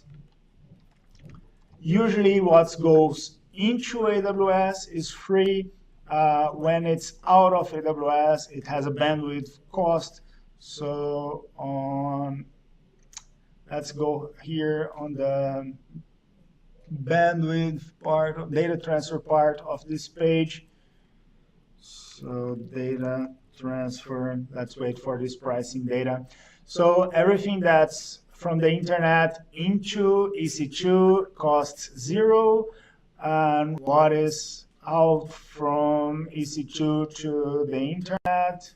usually what goes into AWS is free. When it's out of AWS, it has a bandwidth cost. So let's go here on the bandwidth part, data transfer part of this page. So data transfer, let's wait for this pricing data. So everything that's from the internet into EC2 costs 0, and what is out from EC2 to the internet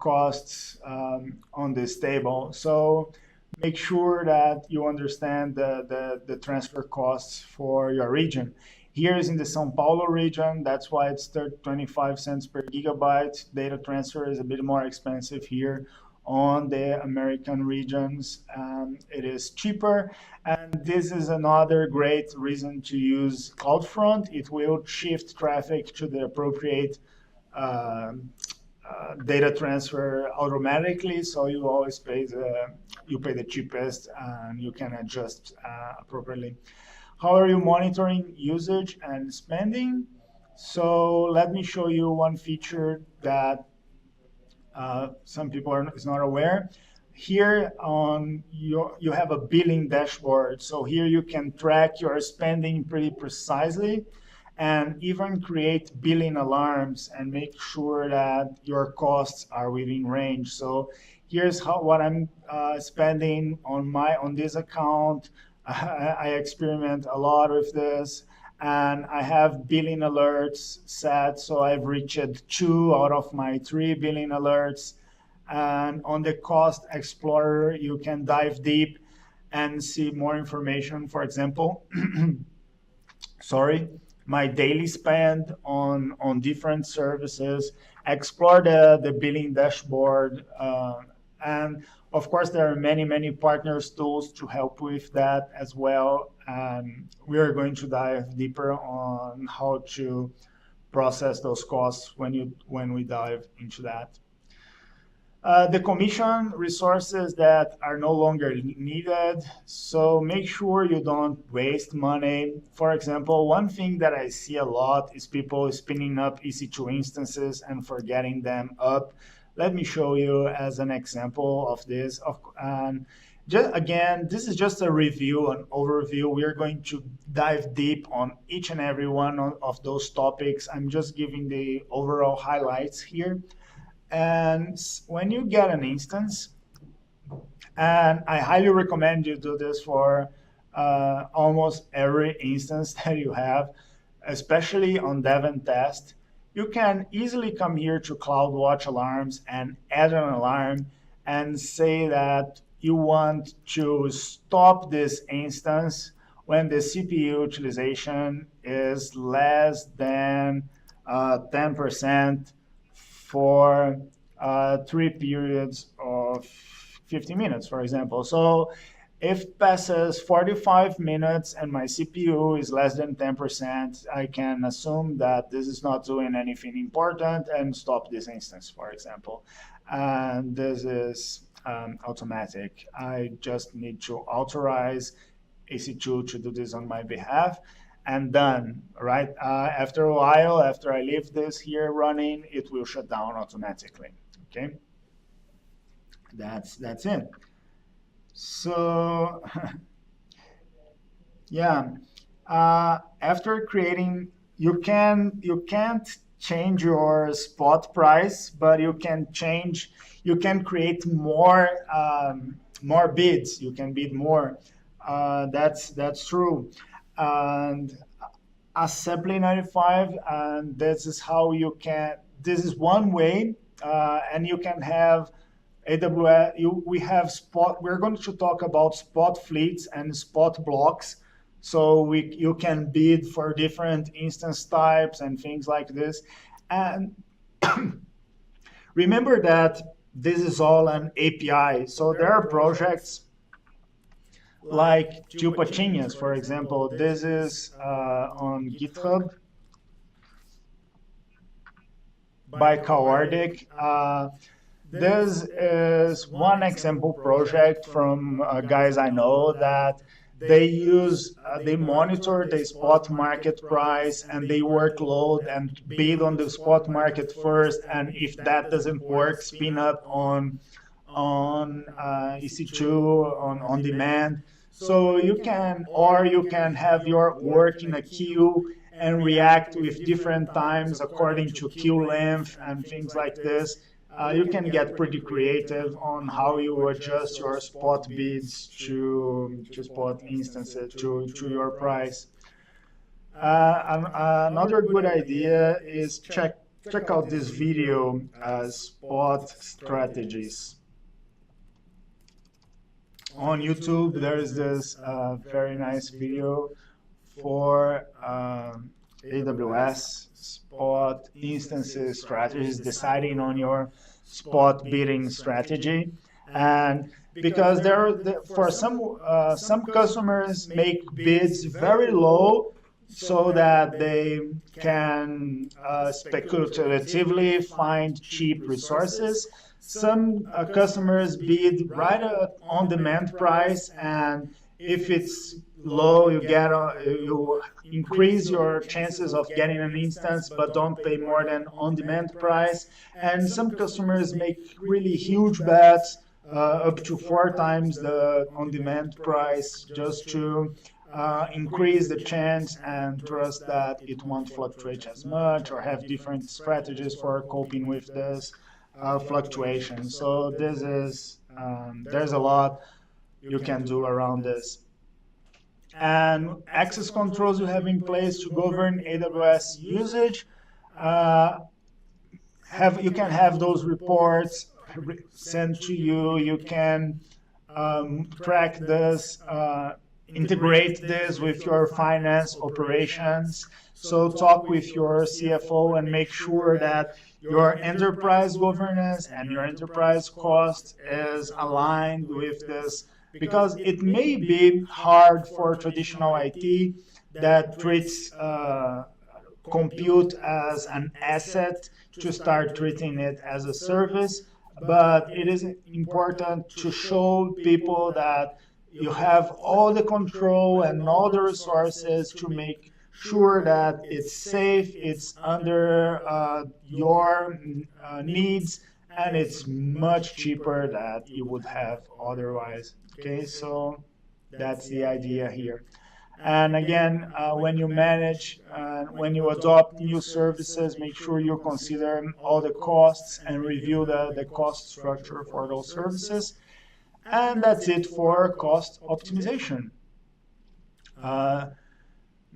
costs on this table. So make sure that you understand the transfer costs for your region. Here is in the São Paulo region, that's why it's 25 cents per gigabyte. Data transfer is a bit more expensive here. On the American regions, it is cheaper. And this is another great reason to use CloudFront. It will shift traffic to the appropriate data transfer automatically, so you always pay the cheapest, and you can adjust appropriately. How are you monitoring usage and spending? So let me show you one feature that some people is not aware. Here you have a billing dashboard. So here you can track your spending pretty precisely, and even create billing alarms and make sure that your costs are within range. So here's what I'm spending on this account. I experiment a lot with this, and I have billing alerts set. So I've reached 2 out of my 3 billing alerts. And on the Cost Explorer, you can dive deep and see more information. For example, my daily spend on different services, explore the billing dashboard, and of course there are many partners tools to help with that as well. We are going to dive deeper on how to process those costs when we dive into that. The commission resources that are no longer needed. So make sure you don't waste money. For example, one thing that I see a lot is people spinning up EC2 instances and forgetting them up. Let me show you as an example of this. Again, this is just a review, an overview. We are going to dive deep on each and every one of those topics. I'm just giving the overall highlights here. And when you get an instance, and I highly recommend you do this for almost every instance that you have, especially on dev and test, you can easily come here to CloudWatch alarms and add an alarm and say that you want to stop this instance when the CPU utilization is less than 10% for 3 periods of 50 minutes, for example. So if it passes 45 minutes and my CPU is less than 10%, I can assume that this is not doing anything important and stop this instance, for example. And this is automatic. I just need to authorize AC2 to do this on my behalf, and done, right? After a while, after I leave this here running, it will shut down automatically, okay? That's it. So, yeah, after creating, you can't change your spot price, but you can create more bids. You can bid more. That's true. And Assembly 95, and this is how you can. This is one way, and you can have AWS. We have spot. We're going to talk about spot fleets and spot blocks. So you can bid for different instance types and things like this. And remember that this is all an API. So there are projects like Tupachinhas, for example. This is on GitHub by Kawardik. This is one example project from guys I know that they monitor the spot market price and they workload and bid on the spot market first, and if that doesn't work, spin up on EC2 on demand. So you can have your work in a queue and react with different times according to queue length and things like this. You can get pretty creative on how you adjust your spot bids to spot instances to your price. Another good idea is check out this video, spot strategies. On YouTube, there is this very nice video for AWS spot instances strategies, deciding on your spot bidding strategy. And because for some customers make bids very low so that they can speculatively find cheap resources. Some customers bid right on demand price, and if it's low, you increase your chances of getting an instance, but don't pay more than on demand price. And some customers make really huge bets, up to 4 times the on demand price, just to increase the chance and trust that it won't fluctuate as much, or have different strategies for coping with this fluctuation. So this is there's a lot you can do around this. And access controls you have in place to govern AWS usage. You can have those reports sent to you. You can track this, integrate this with your finance operations. So talk with your CFO and make sure that your enterprise governance and your enterprise cost is aligned with this, because it may be hard for traditional IT that treats compute as an asset to start treating it as a service. But it is important to show people that you have all the control and all the resources to make sure that it's safe, it's under your needs, and it's much cheaper than you would have otherwise. Okay, so that's the idea here. And again, when you manage, when you adopt new services, make sure you consider all the costs and review the cost structure for those services. And that's it for cost optimization.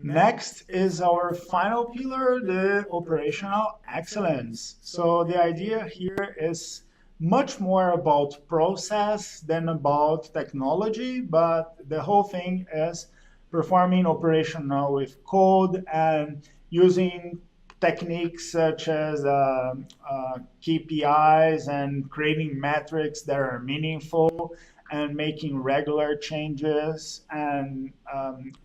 Next is our final pillar, the operational excellence. So the idea here is much more about process than about technology, but the whole thing is performing operational with code and using techniques such as KPIs and creating metrics that are meaningful and making regular changes and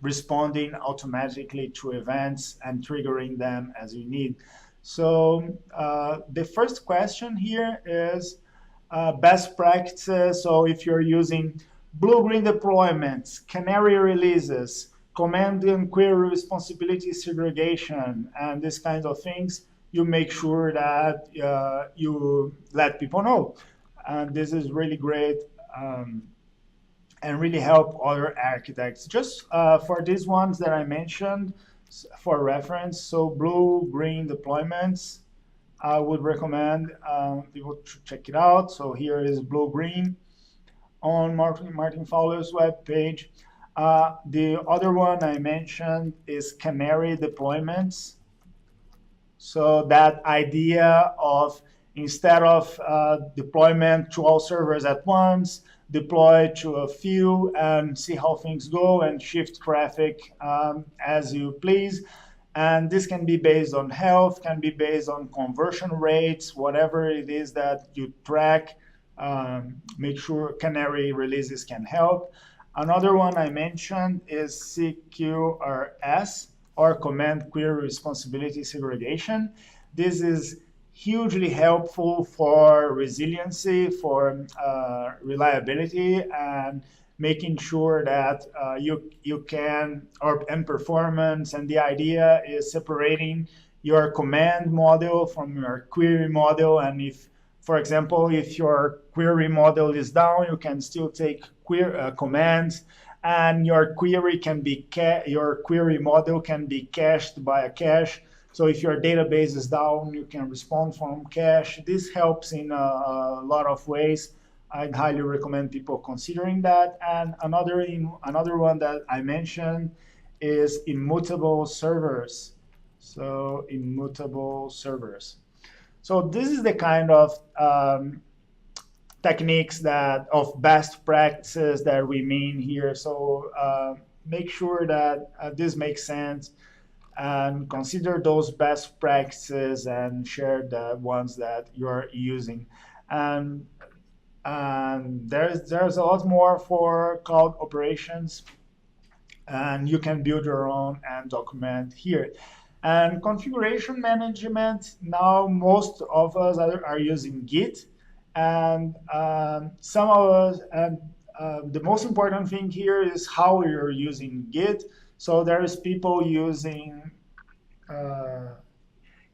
responding automatically to events and triggering them as you need. So the first question here is best practices. So if you're using blue-green deployments, canary releases, command and query responsibility segregation, and these kinds of things, you make sure that you let people know. And this is really great and really help other architects. Just for these ones that I mentioned for reference, so blue-green deployments, I would recommend people to check it out. So here is blue-green on Martin Fowler's web page. The other one I mentioned is canary deployments. So that idea of instead of deployment to all servers at once, deploy to a few and see how things go and shift traffic as you please. And this can be based on health, can be based on conversion rates, whatever it is that you track. Make sure canary releases can help. Another one I mentioned is CQRS, or Command Query Responsibility Segregation. This is hugely helpful for resiliency, for reliability, and making sure that you can, and performance. And the idea is separating your command model from your query model. And if, for example, if your query model is down, you can still take commands, and your query can be your query model can be cached by a cache. So if your database is down, you can respond from cache. This helps in a lot of ways. I'd highly recommend people considering that. And another one that I mentioned is immutable servers. So immutable servers. So this is the kind of techniques that of best practices that we mean here. So make sure that this makes sense and consider those best practices and share the ones that you're using. And there's a lot more for cloud operations, and you can build your own and document here. And configuration management, now most of us are using Git, and some of us, and the most important thing here is how you're using Git. So there's people using,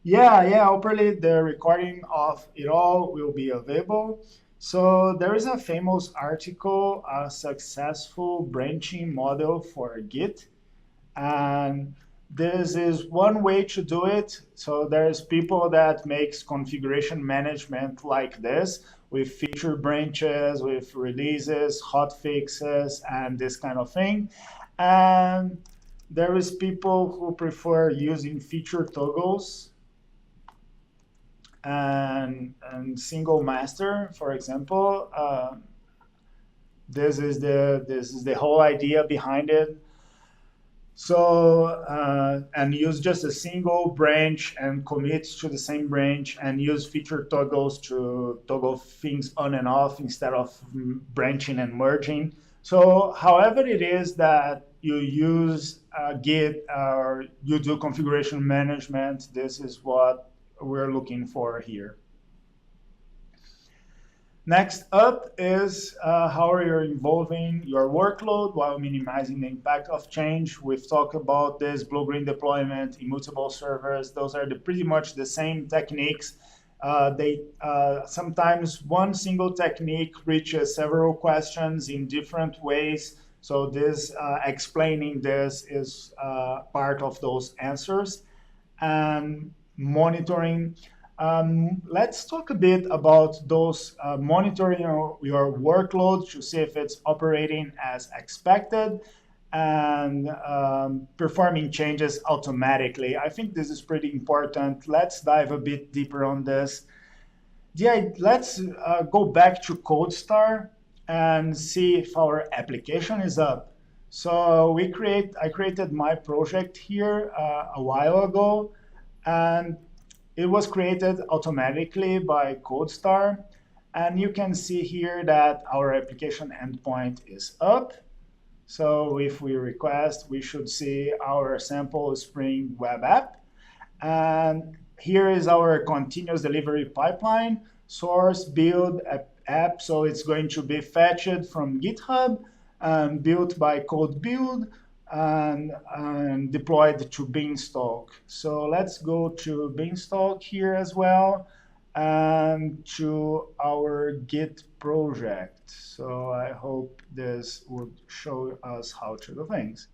hopefully the recording of it all will be available. So there is a famous article, a successful branching model for Git. And this is one way to do it. So there's people that makes configuration management like this, with feature branches, with releases, hot fixes, and this kind of thing. And there is people who prefer using feature toggles and single master, for example. This is the whole idea behind it. So, and use just a single branch and commit to the same branch, and use feature toggles to toggle things on and off instead of branching and merging. So however it is that you use Git or you do configuration management, this is what we're looking for here. Next up is how you're involving your workload while minimizing the impact of change. We've talked about this blue-green deployment, immutable servers. Those are pretty much the same techniques. Sometimes one single technique reaches several questions in different ways. So this explaining this is part of those answers. And monitoring. Let's talk a bit about those monitoring your workload to see if it's operating as expected. and performing changes automatically. I think this is pretty important. Let's dive a bit deeper on this. Let's go back to CodeStar and see if our application is up. So I created my project here a while ago, and it was created automatically by CodeStar. And you can see here that our application endpoint is up. So if we request, we should see our sample Spring web app. And here is our continuous delivery pipeline, source, build, app. So it's going to be fetched from GitHub and built by code build and deployed to Beanstalk. So let's go to Beanstalk here as well and to our Git project. So I hope this would show us how to do things.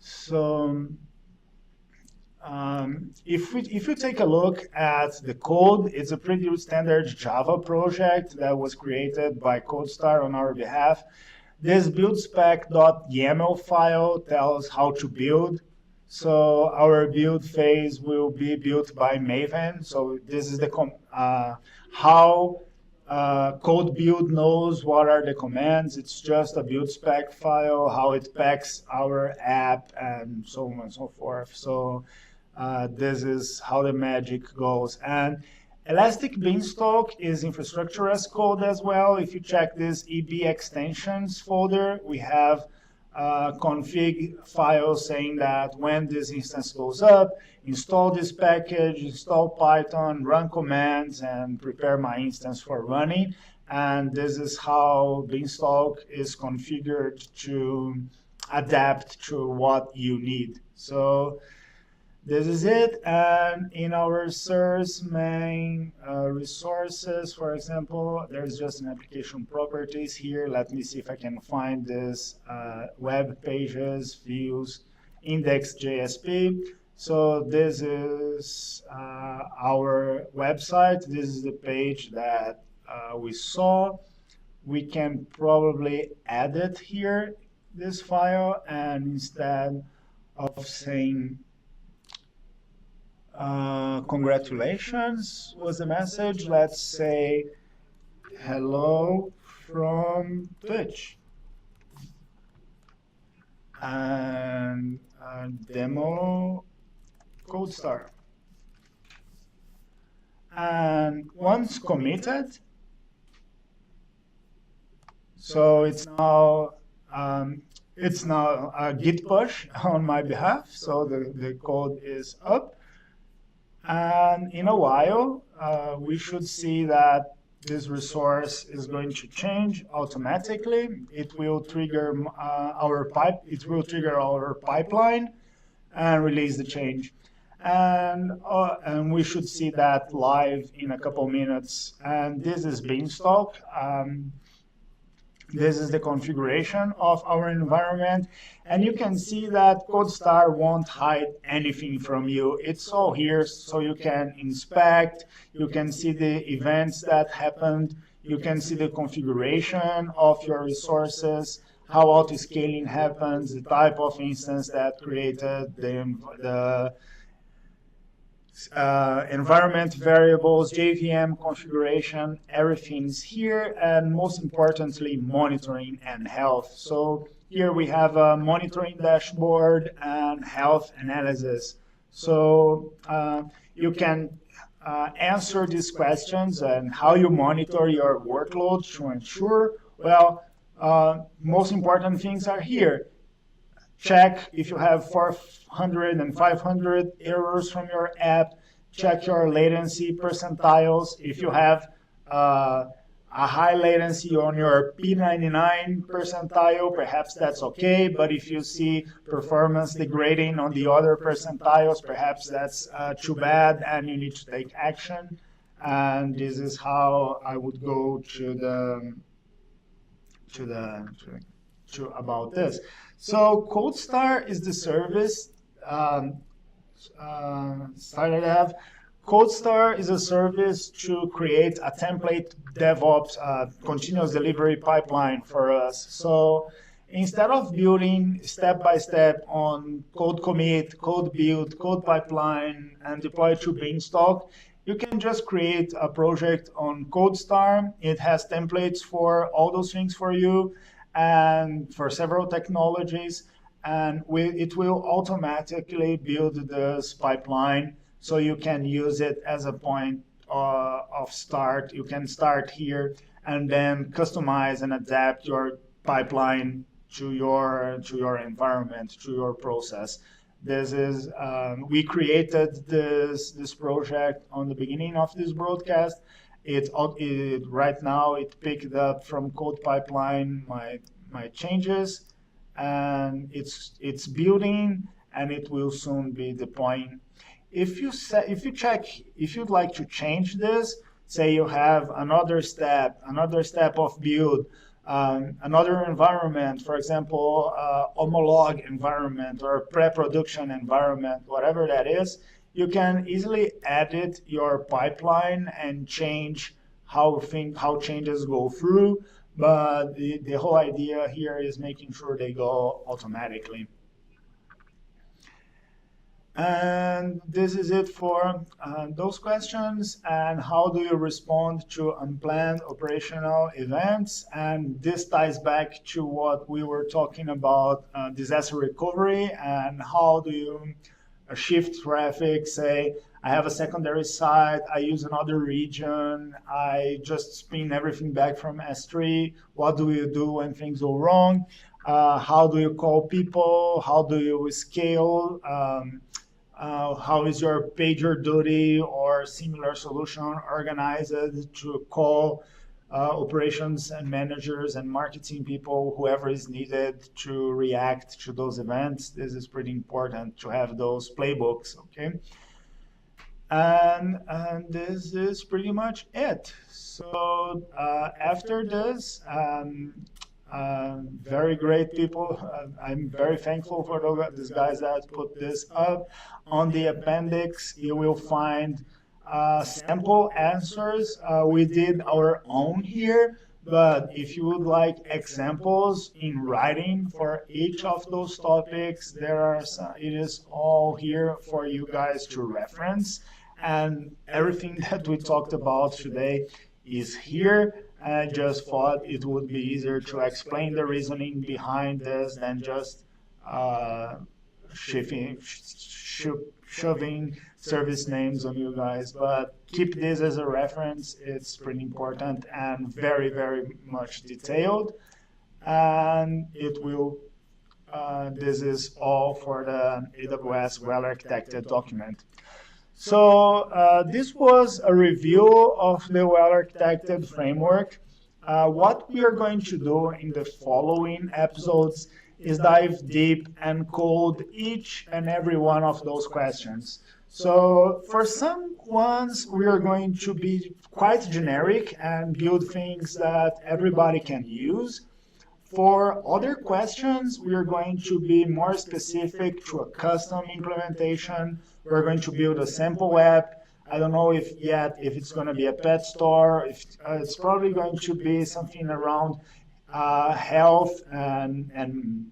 So if you take a look at the code, it's a pretty standard Java project that was created by CodeStar on our behalf. This buildspec.yaml file tells how to build. So our build phase will be built by Maven. So this is the how code build knows what are the commands. It's just a build spec file, how it packs our app, and so on and so forth. So this is how the magic goes. And Elastic Beanstalk is infrastructure as code as well. If you check this EB extensions folder, we have config file saying that when this instance goes up, install this package, install Python, run commands, and prepare my instance for running. And this is how Beanstalk is configured to adapt to what you need. So this is it. And in our source main resources, for example, there's just an application properties here. Let me see if I can find this web pages, views, index.jsp. So this is our website. This is the page that we saw. We can probably edit here, this file, and instead of saying congratulations was the message, let's say hello from Twitch and demo CodeStar. And once committed, so it's now a Git push on my behalf. So the code is up. And in a while, we should see that this resource is going to change automatically. It will trigger our pipeline and release the change. And we should see that live in a couple minutes. And this is Beanstalk. This is the configuration of our environment. And you can see that CodeStar won't hide anything from you. It's all here, so you can inspect. You can see the events that happened. You can see the configuration of your resources, how auto-scaling happens, the type of instance that created, the environment variables, JVM configuration, everything's here, and most importantly, monitoring and health. So here we have a monitoring dashboard and health analysis. So you can answer these questions and how you monitor your workload to ensure, well, most important things are here. Check if you have 400 and 500 errors from your app. Check your latency percentiles. If you have a high latency on your P99 percentile, perhaps that's okay. But if you see performance degrading on the other percentiles, perhaps that's too bad and you need to take action. And this is how I would go about this. So CodeStar is the service CodeStar is a service to create a template DevOps continuous delivery pipeline for us. So instead of building step by step on code commit, code build, code pipeline, and deploy to Beanstalk, you can just create a project on CodeStar. It has templates for all those things for you and for several technologies. And it will automatically build this pipeline so you can use it as a point of start. You can start here and then customize and adapt your pipeline to your environment, to your process. This is we created this project on the beginning of this broadcast. Right now it picked up from code pipeline my changes, and it's building, and it will soon be deploying. If you'd like to change this, say you have another step of build, another environment, for example, homolog environment or pre-production environment, whatever that is, you can easily edit your pipeline and change how changes go through. But the whole idea here is making sure they go automatically. And this is it for those questions. And how do you respond to unplanned operational events? And this ties back to what we were talking about, disaster recovery, and how do you shift traffic. Say, I have a secondary site, I use another region, I just spin everything back from S3. What do you do when things go wrong? How do you call people? How do you scale? How is your PagerDuty or similar solution organized to call operations and managers and marketing people, whoever is needed to react to those events? This is pretty important to have those playbooks, okay? And this is pretty much it. So after this, very great people. I'm very thankful for these guys that put this up. On the appendix, you will find sample answers. We did our own here, but if you would like examples in writing for each of those topics, it is all here for you guys to reference. And everything that we talked about today is here. I just thought it would be easier to explain the reasoning behind this than just shoving service names on you guys. But keep this as a reference. It's pretty important and very, very much detailed. And it will, this is all for the AWS Well Architected document. So this was a review of the Well Architected Framework. What we are going to do in the following episodes is dive deep and code each and every one of those questions. So for some ones, we are going to be quite generic and build things that everybody can use. For other questions, we are going to be more specific to a custom implementation. We're going to build a sample app. I don't know if it's going to be a pet store. It's probably going to be something around health and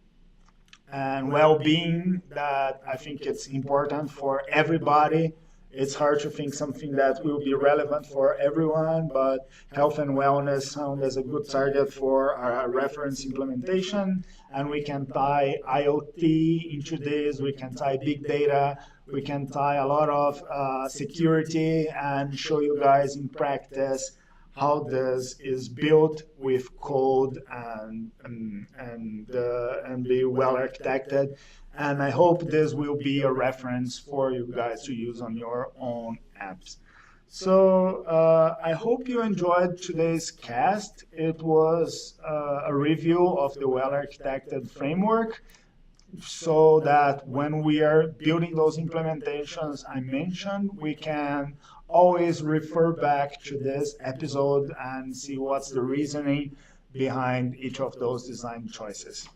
well-being that I think it's important for everybody. It's hard to think something that will be relevant for everyone, but health and wellness sound as a good target for our reference implementation. And we can tie IoT into this, we can tie big data, we can tie a lot of security and show you guys in practice how this is built with code and be well architected. And I hope this will be a reference for you guys to use on your own apps. So I hope you enjoyed today's cast. It was a review of the Well Architected Framework, so that when we are building those implementations I mentioned, we can always refer back to this episode and see what's the reasoning behind each of those design choices.